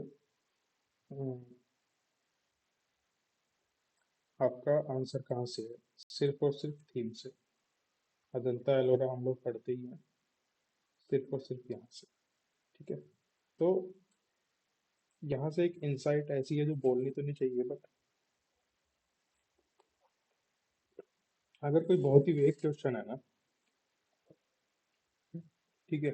आपका आंसर कहाँ से है, सिर्फ और सिर्फ थीम से। अजंता एलोरा हम लोग पढ़ते ही हैं, सिर्फ और सिर्फ यहाँ से। ठीक है, तो यहाँ से एक इंसाइट ऐसी है जो बोलनी तो नहीं चाहिए, बट अगर कोई बहुत ही वेग क्वेश्चन है ना, ठीक है,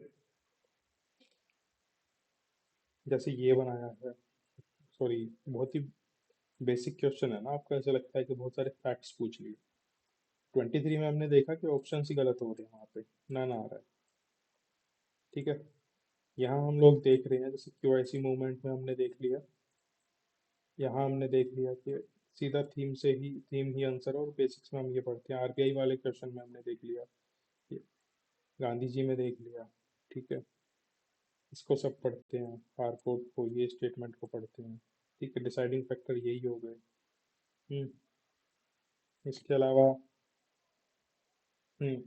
जैसे ये बनाया है, सॉरी, बहुत ही बेसिक क्वेश्चन है ना, आपको ऐसा लगता है कि बहुत सारे फैक्ट्स पूछ लिए। 23 में हमने देखा कि ऑप्शन ही गलत हो रहे हैं, वहाँ पे ना ना आ रहा है। ठीक है, यहाँ हम लोग देख रहे हैं, जैसे क्यूआईसी मूवमेंट में हमने देख लिया, यहाँ हमने देख लिया कि सीधा थीम ही आंसर है, और बेसिक्स में हम ये पढ़ते हैं। आरबीआई वाले क्वेश्चन में हमने देख लिया, ये गांधी जी में देख लिया। ठीक है, इसको सब पढ़ते हैं, हारकोर्ट को, ये स्टेटमेंट को पढ़ते हैं। ठीक है, डिसाइडिंग फैक्टर यही हो गए। हम्म, इसके अलावा हम्म,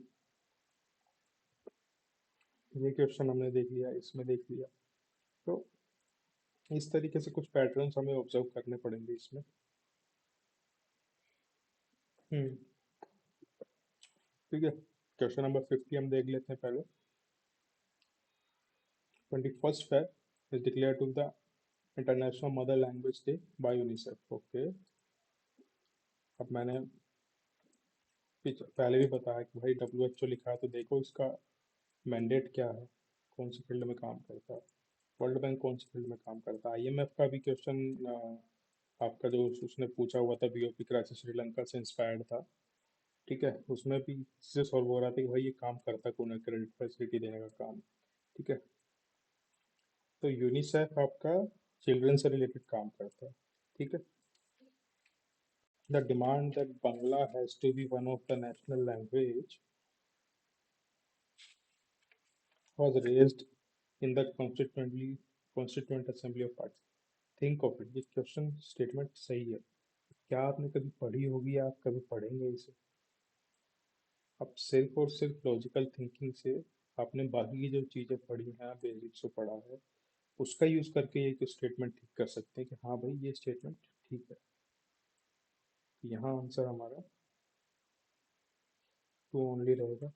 ये क्वेश्चन हमने देख लिया, इसमें देख लिया। तो इस तरीके से कुछ पैटर्न्स हमें ऑब्जर्व करने पड़ेंगे इसमें। हम्म। ठीक है, क्वेश्चन नंबर 50 हम देख लेते हैं पहले। 21 Feb is declared to the international mother language day by UNICEF. Okay, अब मैंने पहले भी बताया कि भाई WHO लिखा है तो देखो इसका मैंडेट क्या है, कौन सी फील्ड में काम करता है। वर्ल्ड बैंक कौन सी फील्ड में काम करता है। IMF का भी क्वेश्चन आपका जो उसने पूछा हुआ था, BOP क्राइसिस श्रीलंका से इंस्पायर्ड था। ठीक है, उसमें भी इससे सॉल्व हो रहा था कि भाई ये काम करता कौन है, क्रेडिट फैसिलिटी देने का काम। ठीक है, तो यूनिसेफ आपका चिल्ड्रन से रिलेटेड काम करता है। ठीक है, the demand that Bangla has to be one of the national language was raised in the Constituent Assembly of Party. Think of it, ये क्वेश्चन स्टेटमेंट सही है। क्या आपने कभी पढ़ी होगी या आप कभी पढ़ेंगे इसे? अब सिर्फ और सिर्फ लॉजिकल थिंकिंग से आपने बाकी की जो चीज़ें पढ़ी हैं, बेसिक्स जो पढ़ा है, उसका यूज़ करके एक स्टेटमेंट ठीक कर सकते हैं कि हाँ भाई ये स्टेटमेंट ठीक है। यहाँ आंसर हमारा टू ओनली रहेगा।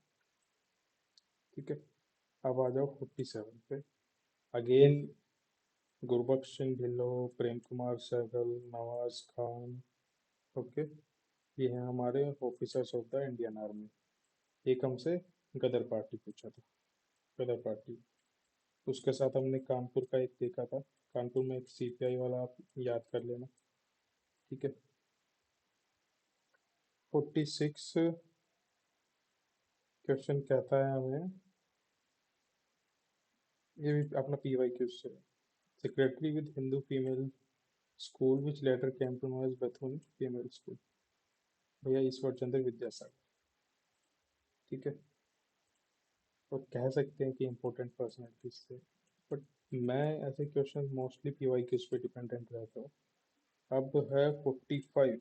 ठीक है, अब आ जाओ 47 पे। अगेन गुरबख्श सिंह ढिल्लों, प्रेम कुमार सहगल, नवाज खान। ओके, ये हैं हमारे officers of the Indian army. एक हमसे गदर पार्टी पूछा था, गदर पार्टी। उसके साथ हमने कानपुर का एक देखा था, कानपुर में एक CPI वाला, आप याद कर लेना। ठीक है, 46 क्वेश्चन कहता है हमें, ये भी अपना PYQ से। Secretary with Hindu female school which later came to know as Bethune female school. भैया ईश्वर चंद्र विद्यासागर। ठीक है, तो कह सकते हैं कि इम्पोर्टेंट पर्सनैलिटीज से। बट मैं ऐसे क्वेश्चन मोस्टली PYQs पे डिपेंडेंट रहता हूँ। अब है 45।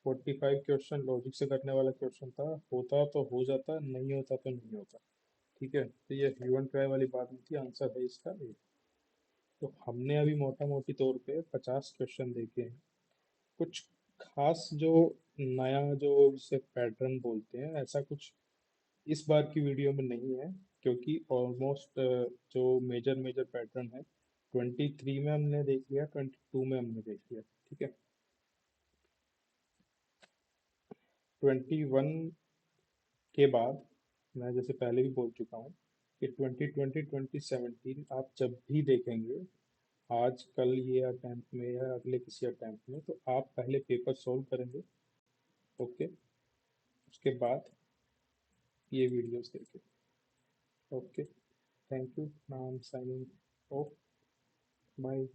45 क्वेश्चन लॉजिक से करने वाला क्वेश्चन था, होता तो हो जाता, नहीं होता तो नहीं होता। ठीक है, तो ये ह्यू एंड ट्राई वाली बात नहीं थी, आंसर है इसका ए। तो हमने अभी मोटा मोटी तौर पे 50 क्वेश्चन देखे हैं। कुछ खास जो नया जो इसे पैटर्न बोलते हैं, ऐसा कुछ इस बार की वीडियो में नहीं है, क्योंकि ऑलमोस्ट जो मेजर मेजर पैटर्न है 23 में हमने देख लिया, 22 में हमने देख लिया। ठीक है, 21 के बाद मैं जैसे पहले भी बोल चुका हूँ कि 2020 2017 आप जब भी देखेंगे, आज कल ये अटैम्प्ट में या अगले किसी अटैम्प्ट में, तो आप पहले पेपर सॉल्व करेंगे। ओके, उसके बाद ये वीडियोस देखें। Okay, thank you, now I am signing off. Bye.